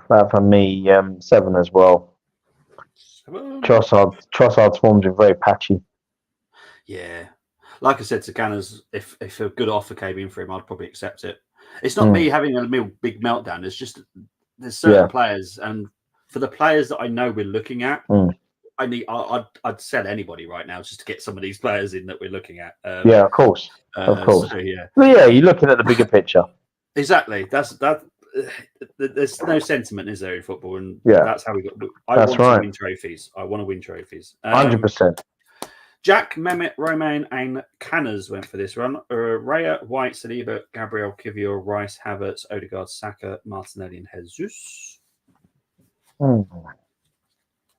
That for me, 7 as well. 7. Trossard's forms are very patchy. Yeah. Like I said to Canners, if a good offer came in for him, I'd probably accept it. It's not me having a big meltdown. It's just there's certain players, and for the players that I know we're looking at, I'd sell anybody right now just to get some of these players in that we're looking at. Of course. So, yeah. Well, yeah, you're looking at the bigger picture. Exactly. That's. There's no sentiment, is there, in football? And that's how we got. I want to win trophies. I want to win trophies. 100%. Jack, Mehmet, Romain, and Canners went for this run. Raya, White, Saliba, Gabriel, Kivior, Rice, Havertz, Odegaard, Saka, Martinelli, and Jesus.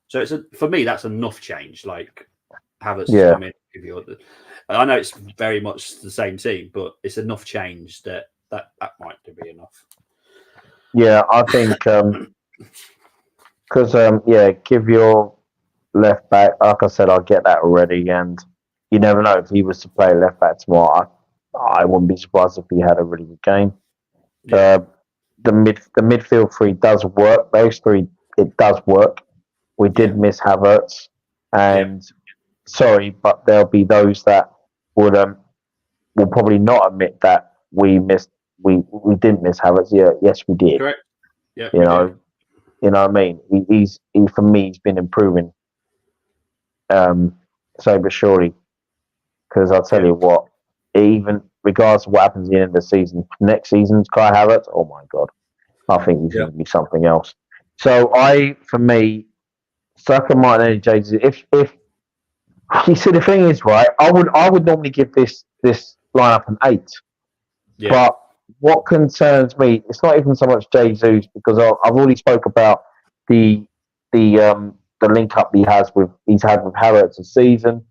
So for me, that's enough change. Like Havertz, come in, Kivior. I know it's very much the same team, but it's enough change that might be enough. Yeah, I think because Kivior left back, like I said, I get that already, and you never know if he was to play left back tomorrow. I wouldn't be surprised if he had a really good game. The midfield three does work. Those three, it does work. We did miss Havertz, and sorry, but there'll be those that will probably not admit that we missed. We didn't miss Havertz. Yeah, yes, we did. Correct. Yeah, you know what I mean. He for me, he's been improving. So but surely, because I'll tell you what, even regardless of what happens at the end of the season, next season's Kai Havertz, oh my god, I think he's going to be something else. So for me, Saka, Martinelli, Jesus. If you see, the thing is, right, I would normally give this lineup an 8. Yeah. But what concerns me, it's not even so much Jesus, because I've already spoke about the link up he's had with Havertz this season.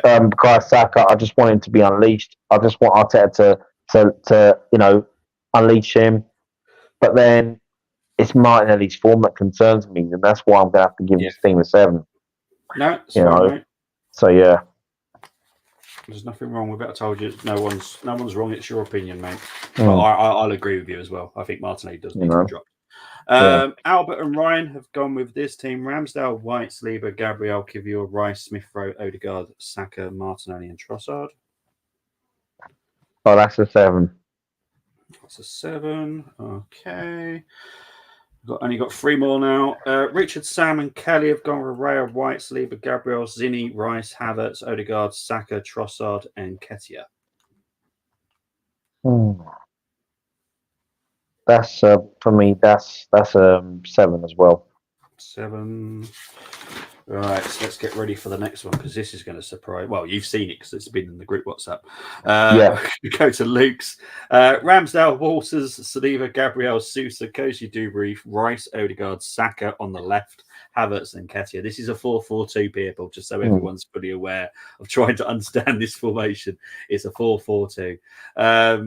Kai Saka, I just want him to be unleashed. I just want Arteta to unleash him. But then it's Martinelli's form that concerns me, and that's why I'm going to have to give this team a 7. No, it's fine, mate. So yeah, there's nothing wrong with it. I told you, no one's wrong. It's your opinion, mate. But I'll agree with you as well. I think Martinelli does need to drop. Albert and Ryan have gone with this team: Ramsdale, White, Saliba, Gabriel, Kivior, Rice, Smith Rowe, Odegaard, Saka, Martinelli, and Trossard. Oh, that's a 7. That's a 7. Okay. Only got 3 more now. Richard, Sam, and Kelly have gone with Raya, White, Saliba, Gabriel, Zinni, Rice, Havertz, Odegaard, Saka, Trossard, and Nketiah. That's for me. That's a 7 as well. 7. Right, so let's get ready for the next one, because this is going to surprise. Well, you've seen it because it's been in the group WhatsApp. Go to Luke's. Ramsdale, Walters, Saliba, Gabriel, Sousa, Kosi, Dubry, Rice, Odegaard, Saka on the left, Havertz, and Nketiah. This is a 4-4-2, people, just so everyone's fully aware of trying to understand this formation. It's a 4-4-2. I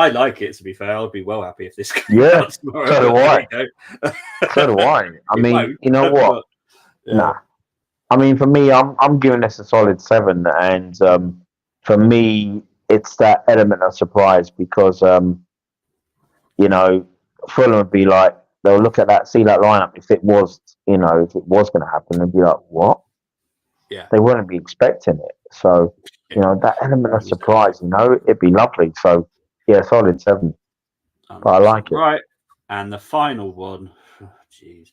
like it, to be fair. I'd be well happy if this came out tomorrow. So do I. So do I. I mean, you know what? Nah. I mean, for me, I'm giving this a solid 7, and for me, it's that element of surprise because Fulham would be like, they'll look at that, see that lineup. If it was going to happen, they'd be like, what? Yeah, they wouldn't be expecting it. So that element of surprise, it'd be lovely. So yeah, solid 7. But I like it. Right. And the final one, jeez.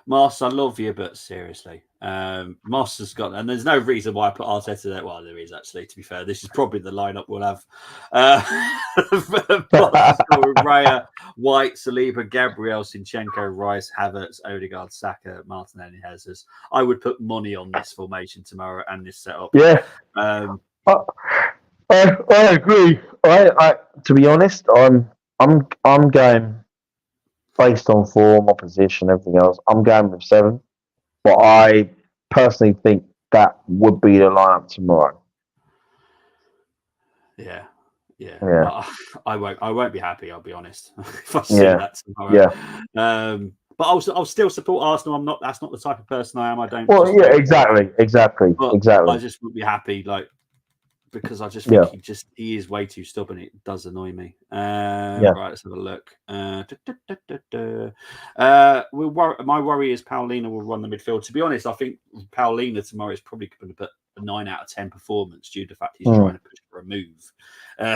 Moss, I love you, but seriously, Moss has got, and there's no reason why I put Arteta there. Well, there is actually. To be fair, this is probably the lineup we'll have. Moss has got Raya, White, Saliba, Gabriel, Zinchenko, Rice, Havertz, Odegaard, Saka, Martinelli, Jesus. I would put money on this formation tomorrow and this setup. Yeah, I agree. I to be honest, I'm going based on form, opposition, everything else. I'm going with 7, but I personally think that would be the lineup tomorrow. Yeah. Yeah. I won't be happy. I'll be honest if I see that tomorrow. Yeah. But I'll still support Arsenal. I'm not. That's not the type of person I am. I don't. Well, yeah, exactly. I just would be happy, because I just think he is way too stubborn. It does annoy me. Right, let's have a look. My worry is Paulina will run the midfield. To be honest, I think Paulina tomorrow is probably going to put a 9 out of 10 performance due to the fact he's trying to push for a move.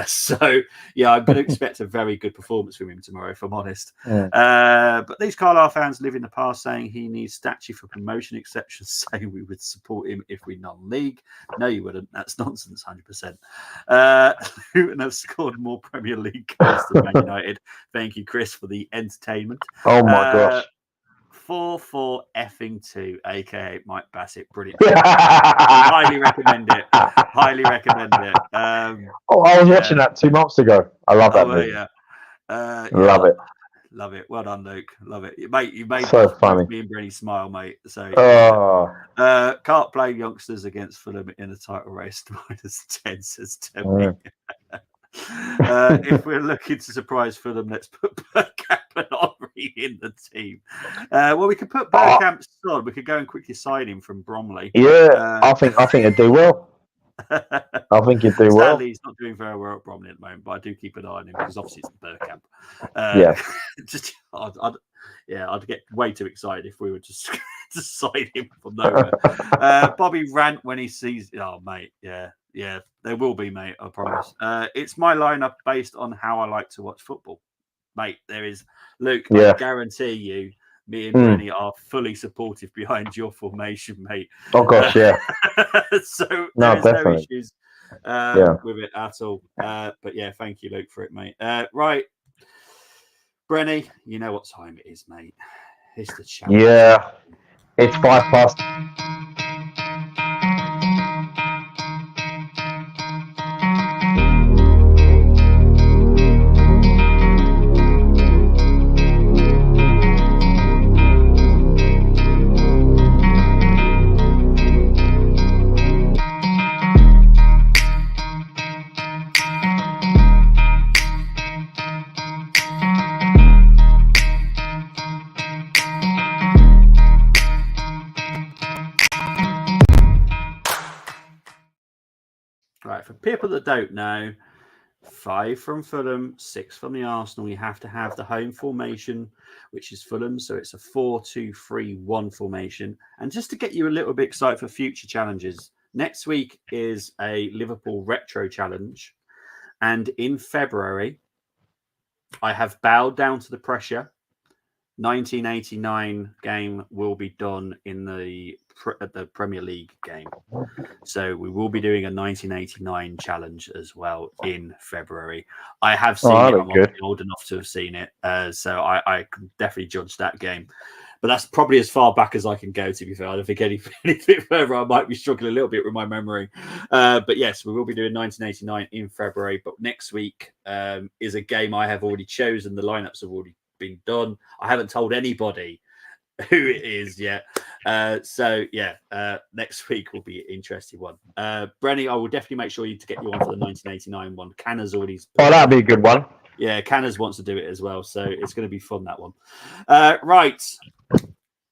So yeah, I'm going to expect a very good performance from him tomorrow, if I'm honest. But these Carlisle fans live in the past saying he needs statue for promotion exceptions, saying we would support him if we non-league. No, you wouldn't. That's nonsense, 100%. Luton have scored more Premier League goals than Man United. Thank you, Chris, for the entertainment. Oh my gosh. 4-4-2, aka Mike Bassett. Brilliant. Highly recommend it. I was watching that 2 months ago. I love that movie. Love it. Love it. Well done, Luke. Love it. Mate, you made so funny. Me and Brenny smile, mate. So can't play youngsters against Fulham in a title race. -10 says Tony. If we're looking to surprise Fulham, let's put Bergkamp and Henry in the team. Well, we could put Bergkamp on. We could go and quickly sign him from Bromley. Yeah, I think it'd do well. I think it'd do well. Sadly, he's not doing very well at Bromley at the moment, but I do keep an eye on him because obviously it's Bergkamp. I'd get way too excited if we were just to sign him from nowhere. Bobby rant when he sees. Oh, mate, yeah, there will be, mate. I promise. It's my lineup based on how I like to watch football, mate. There is Luke. I guarantee you, me and Brenny are fully supportive behind your formation, mate. Oh gosh, yeah. So there's no issues with it at all. But yeah, thank you, Luke, for it, mate. Right, Brenny, you know what time it is, mate. It's the challenge. Yeah, it's 5 past. Right, for people that don't know, 5 from Fulham, 6 from the Arsenal. You have to have the home formation, which is Fulham. So it's a 4-2-3-1 formation. And just to get you a little bit excited for future challenges, next week is a Liverpool Retro Challenge. And in February, I have bowed down to the pressure. 1989 game will be done in the Premier League game. So we will be doing a 1989 challenge as well in February. I have seen it. I'm old enough to have seen it. So I can definitely judge that game. But that's probably as far back as I can go, to be fair. I don't think anything further. I might be struggling a little bit with my memory. But yes, we will be doing 1989 in February. But next week is a game I have already chosen. The lineups have already been done. I haven't told anybody who it is yet. Next week will be an interesting one. Brenny, I will definitely make sure to get you on for the 1989 one. Canner's already. Oh, that'd be a good one. Yeah, Canners wants to do it as well, so it's going to be fun, that one. Right,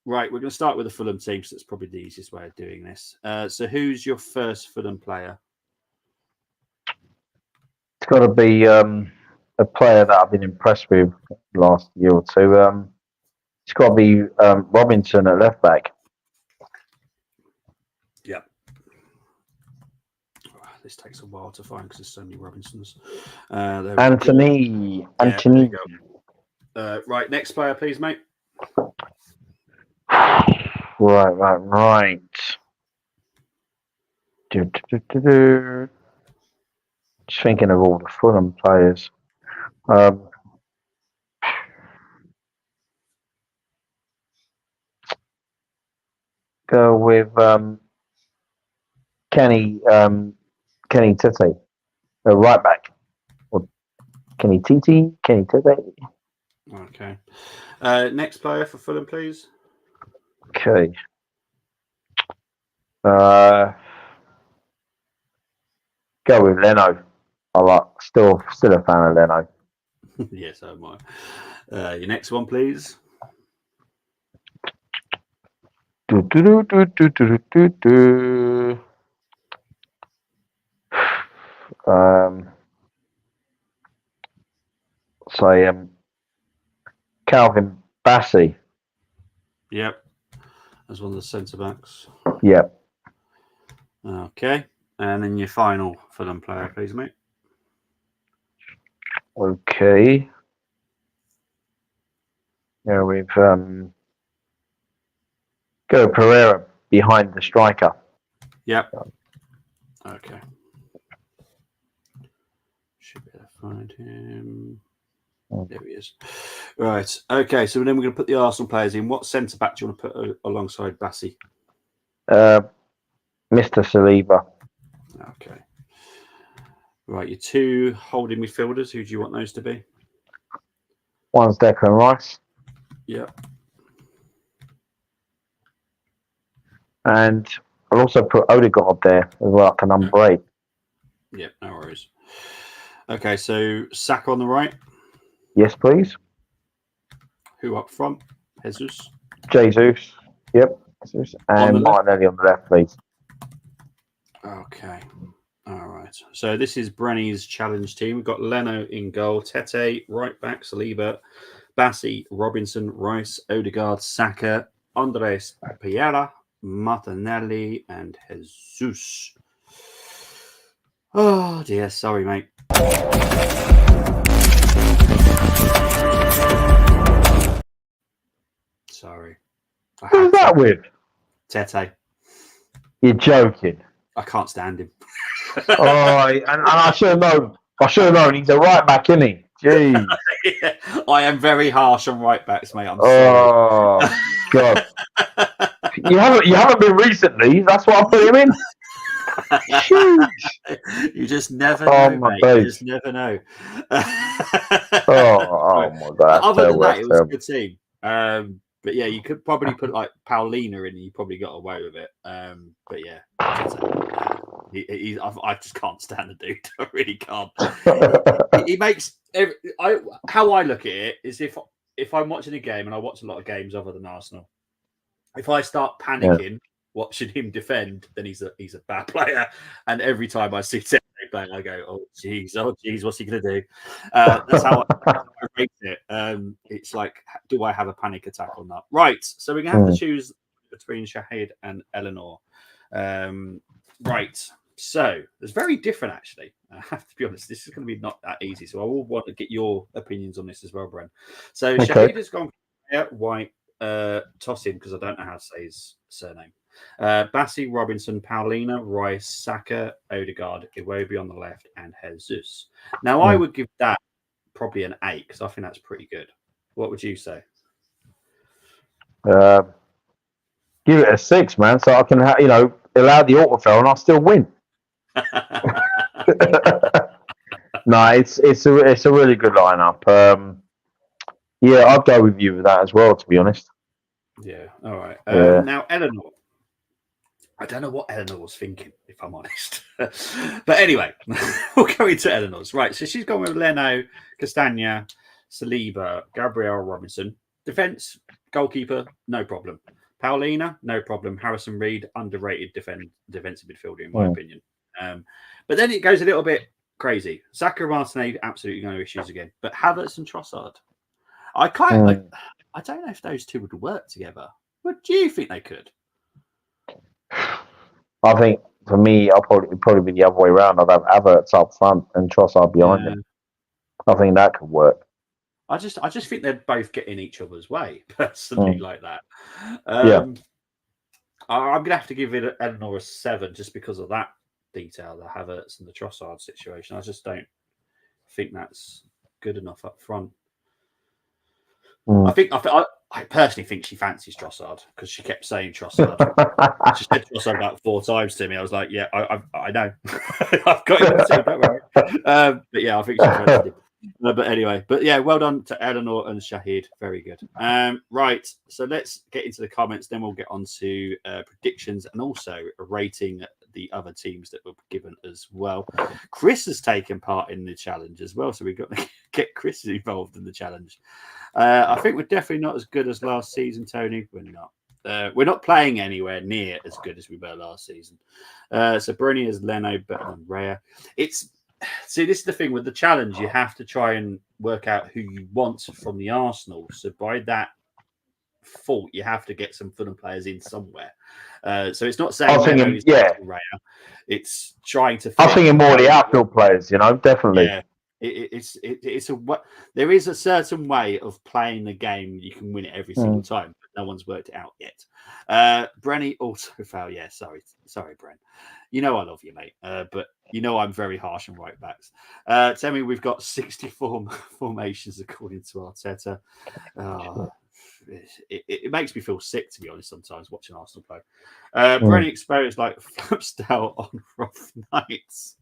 we're going to start with the Fulham team, so it's probably the easiest way of doing this. So who's your first Fulham player? It's got to be a player that I've been impressed with last year or two. It's got to be Robinson at left back. Yeah. This takes a while to find because there's so many Robinsons. Anthony. Right, next player, please, mate. Right. Just thinking of all the Fulham players. Go with Kenny Tete, right back. Or Kenny Tete. Okay. Next player for Fulham, please. Okay. Go with Leno. I like still a fan of Leno. Yes, so am I. Your next one, please. Calvin Bassey. Yep. As one of the centre backs. Yep. Okay. And then your final Fulham player, please, mate. Okay. Yeah, we've go Pereira behind the striker. Yep. Okay. Should be able to find him. There he is. Right. Okay. So then we're going to put the Arsenal players in. What centre back do you want to put alongside Bassey? Mr. Saliba. Okay. Right. Your two holding midfielders. Who do you want those to be? One's Declan Rice. Yep. And I'll also put Odegaard there as well, like a number 8. Yep. No worries. Okay. So Saka on the right. Yes, please. Who up front? Jesus. Yep. And Martinelli on the left, please. Okay. All right. So this is Brenny's challenge team. We've got Leno in goal, Tete, right back, Saliba, Bassey, Robinson, Rice, Odegaard, Saka, Andres Pereira, Martinelli, and Jesus. Oh dear, sorry, mate. Sorry. Who's that with? Tete. You're joking. I can't stand him. And I should have known. He's a right back, isn't he? Jeez. Yeah, I am very harsh on right backs, mate. I'm sorry. God. You haven't been recently. That's why I put him in. You just never know, mate. You just never know. Oh my God. Other than that, it was a good team. But yeah, you could probably put like Paulina in, and you probably got away with it. But yeah, I just can't stand the dude. I really can't. He makes how I look at it is if I'm watching a game, and I watch a lot of games other than Arsenal. If I start panicking watching him defend, then he's a bad player. And every time I see Tete play, I go, oh geez, what's he gonna do? That's how I rate it. It's like, do I have a panic attack or not? Right. So we're gonna have to choose between Shahid and Eleanor. Right. So it's very different, actually. I have to be honest. This is going to be not that easy. So I will want to get your opinions on this as well, Bren. So Shahid has gone white, Tosin, because I don't know how to say his surname. Bassey, Robinson, Paulina, Rice, Saka, Odegaard, Iwobi on the left, and Jesus. Now, I would give that probably an 8 because I think that's pretty good. What would you say? Give it a 6, man, so I can allow the autofill and I'll still win. No, it's a really good lineup. Yeah, I'd go with you with that as well, to be honest. Yeah, all right. Now, Eleanor. I don't know what Eleanor was thinking, if I'm honest. But anyway, we'll go into Eleanor's. Right, so she's gone with Leno, Castagna, Saliba, Gabriel Robinson. Defence, goalkeeper, no problem. Paulina, no problem. Harrison Reed, underrated defensive midfielder, in my opinion. But then it goes a little bit crazy. Saka, Martinelli, absolutely no issues again. But Havertz and Trossard. I don't know if those two would work together. What do you think they could? I think for me, I'll probably be the other way around. I'd have Havertz up front and Trossard behind him. I think that could work. I just think they'd both get in each other's way, personally, like that. I'm gonna have to give it Eleanor a 7 just because of that detail, the Havertz and the Trossard situation. I just don't think that's good enough up front. I personally think she fancies Trossard because she kept saying Trossard. She said Trossard about 4 times to me. I was like, yeah, I know. I've got him too, don't worry. But yeah, I think she fancied him. But anyway, well done to Eleanor and Shahid. Very good. Right, so let's get into the comments. Then we'll get on to predictions and also rating the other teams that were given as well. Chris has taken part in the challenge as well, so we've got to get Chris involved in the challenge. I think we're definitely not as good as last season, Tony. We're not. We're not playing anywhere near as good as we were last season. So Bruni is Leno better than Raya. See, this is the thing with the challenge. You have to try and work out who you want from the Arsenal. So by that fault, you have to get some Fulham players in somewhere. So it's not saying Leno is better than Raya. It's trying to. I'm thinking more of the outfield players. Definitely. Yeah. There is a certain way of playing the game. You can win it every single time, but no one's worked it out yet. Brenny also foul. Yeah, sorry, Bren. You know I love you, mate. But you know I'm very harsh on right backs. Tell me, we've got 64 formations according to Arteta. It makes me feel sick, to be honest, sometimes watching Arsenal play. Brenny experienced like Flapsdale on rough nights.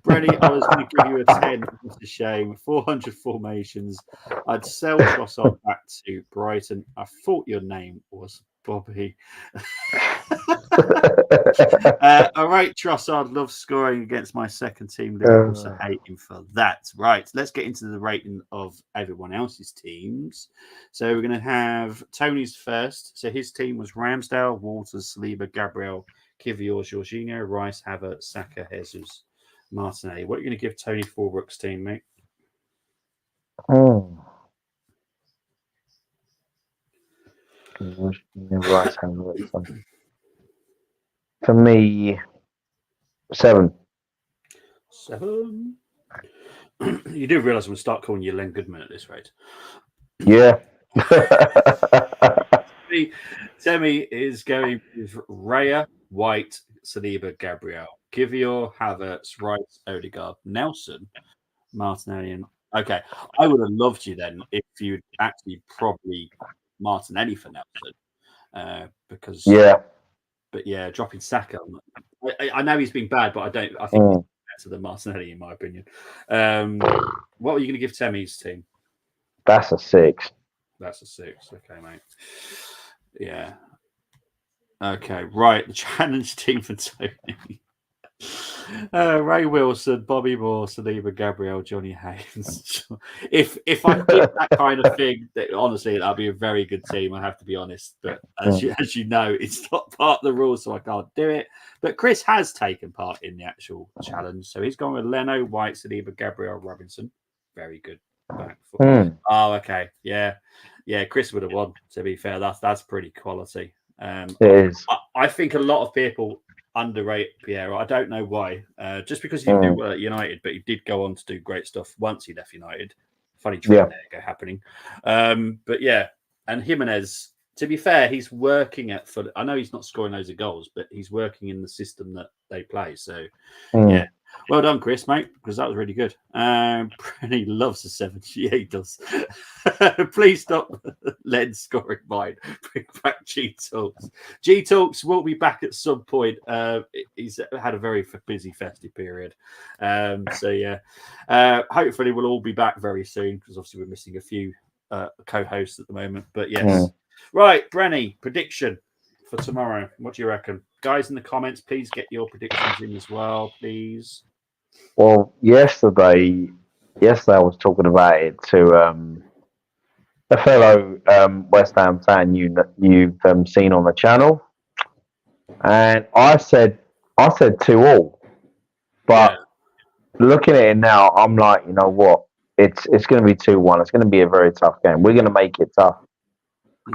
Brenny, I was going to give you a 10. It's a shame. 400 formations. I'd sell Trossard back to Brighton. I thought your name was Bobby. All right, Trossard loves scoring against my second team. Liverpool, so hate him for that. Right, let's get into the rating of everyone else's teams. So we're going to have Tony's first. So his team was Ramsdale, Walters, Saliba, Gabriel, Kivior, Jorginho, Rice, Havertz, Saka, Jesus, Martinelli. What are you going to give Tony Fulbrook's team, mate? Rice, Havertz. For me, 7. 7. You do realise we'll start calling you Len Goodman at this rate. Yeah. Temi is going with Raya, White, Saliba, Gabriel, Kivior, Havertz, Rice, Odegaard, Nelson, Martinelli. And okay, I would have loved you then if you'd actually probably Martinelli for Nelson, because but yeah, dropping Saka. I know he's been bad, but I think he's better than Martinelli in my opinion. What are you going to give Temi's team? That's a 6. That's a 6. Okay, mate. Yeah. Okay, right. The challenge team for Tony. Ray Wilson, Bobby Moore, Saliba, Gabriel, Johnny Haynes. If I did that kind of thing, honestly, that'd be a very good team. I have to be honest, but as you know, it's not part of the rules, so I can't do it. But Chris has taken part in the actual challenge, so he's gone with Leno, White, Saliba, Gabriel, Robinson. Very good. Oh, okay, yeah. Chris would have won. To be fair, that's pretty quality. It is. I think a lot of people underrate Piero. I don't know why. Just because he did well at United, but he did go on to do great stuff once he left United. Funny trend there happening. But yeah, and Jimenez, to be fair, he's working at Fulham. I know he's not scoring loads of goals, but he's working in the system that they play. So yeah. Well done, Chris, mate, because that was really good. Brenny loves the 7. Yeah, he does. Please stop Len scoring mine. Bring back G-Talks. G-Talks will be back at some point. He's had a very busy festive period. So, yeah. Hopefully, we'll all be back very soon because obviously we're missing a few co-hosts at the moment. But yes. Right, Brenny, prediction for tomorrow. What do you reckon? Guys in the comments, please get your predictions in as well, please. Well, yesterday I was talking about it to a fellow West Ham fan you've seen on the channel, and I said 2-2, but looking at it now, I'm like, you know what? It's going to be 2-1. It's going to be a very tough game. We're going to make it tough.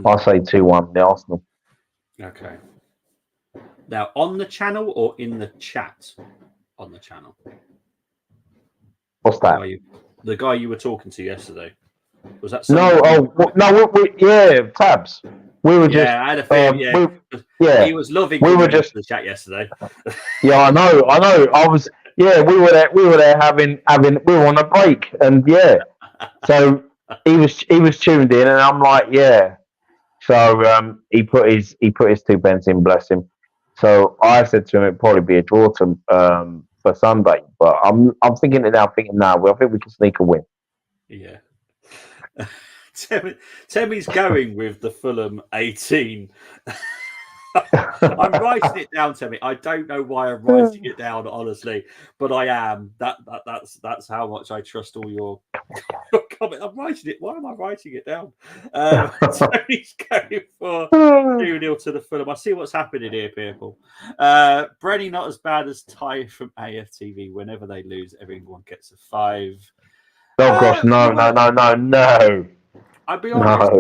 I say 2-1, the Arsenal. Okay. Now, on the channel or in the chat? On the channel. What's that? The guy you were talking to yesterday. Was that No, yeah, tabs. We were just, I had a feeling. yeah, He was loving we coming were into just, the chat yesterday. yeah, I know. I was, yeah, we were there having, we were on a break, and yeah, so he was tuned in, and I'm like, yeah. So he put his 2 pence in, bless him. So I said to him it'd probably be a draw to for Sunday, but I'm thinking it now. Thinking now, well, I think we can sneak a win. Yeah. Temmy's going with the Fulham 18. I'm writing it down, Temmy. I don't know why I'm writing it down, honestly, but I am. That's how much I trust all your comment. I'm writing it. Why am I writing it down? Tony's going for 2-0 to the Fulham. I see what's happening here, people. Brenny not as bad as Ty from AFTV. Whenever they lose, everyone gets a 5. Oh gosh, no. I'll be honest.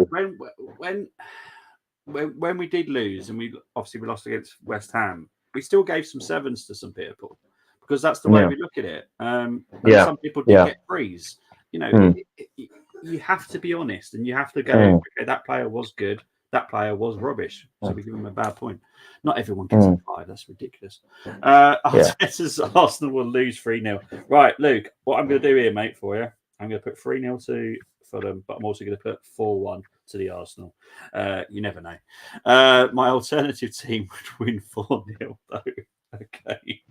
When we did lose, and we lost against West Ham, we still gave some 7s to some people because that's the way we look at it. Some people did get frees. You know, you have to be honest, and you have to go. Okay, that player was good. That player was rubbish. So we give him a bad point. Not everyone gets a 5. That's ridiculous. Arteta's Arsenal will lose 3-0. Right, Luke. What I'm going to do here, mate, for you, I'm going to put 3-0 to Fulham, but I'm also going to put 4-1 to the Arsenal. You never know. My alternative team would win 4-0, though. Okay.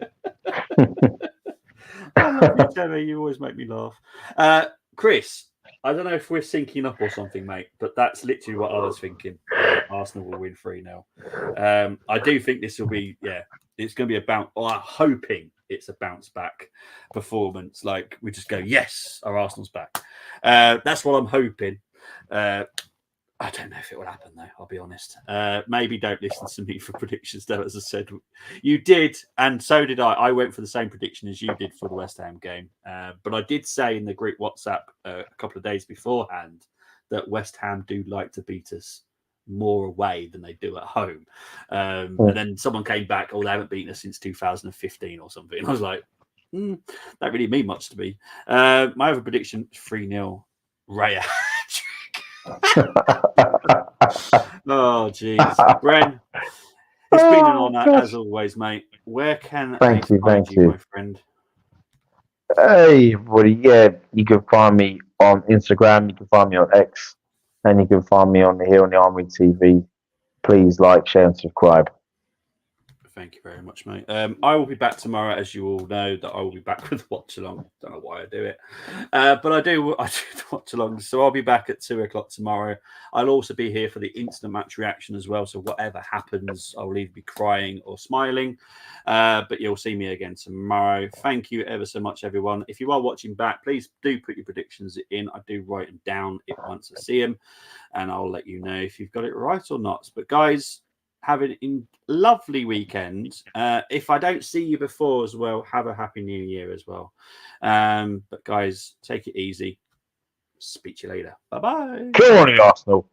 I love you, Terry. You always make me laugh. Chris, I don't know if we're syncing up or something, mate, but that's literally what I was thinking. Arsenal will win 3-0. I do think this will be, it's going to be a bounce. Or I'm hoping it's a bounce back performance. Like we just go, yes, our Arsenal's back. That's what I'm hoping. I don't know if it will happen, though. I'll be honest. Maybe don't listen to me for predictions, though. As I said, you did, and so did I. I went for the same prediction as you did for the West Ham game. But I did say in the group WhatsApp a couple of days beforehand that West Ham do like to beat us more away than they do at home. And then someone came back, they haven't beaten us since 2015 or something. And I was like, that really mean much to me. My other prediction, 3-0 Raya. Oh, jeez. Bren, it's been an honour, as always, mate. Where can thank you, my friend? Hey, everybody. Yeah, you can find me on Instagram, you can find me on X, and you can find me on here on the Army TV. Please like, share, and subscribe. Thank you very much, mate. I will be back tomorrow, as you all know, that I will be back with the watch along. Don't know why I do it. But I do the watch along. So I'll be back at 2:00 tomorrow. I'll also be here for the instant match reaction as well. So whatever happens, I'll either be crying or smiling. But you'll see me again tomorrow. Thank you ever so much, everyone. If you are watching back, please do put your predictions in. I do write them down once I see them, and I'll let you know if you've got it right or not. But guys, have a lovely weekend. If I don't see you before as well, have a happy new year as well. But guys, take it easy. Speak to you later. Bye-bye. Come on, Arsenal.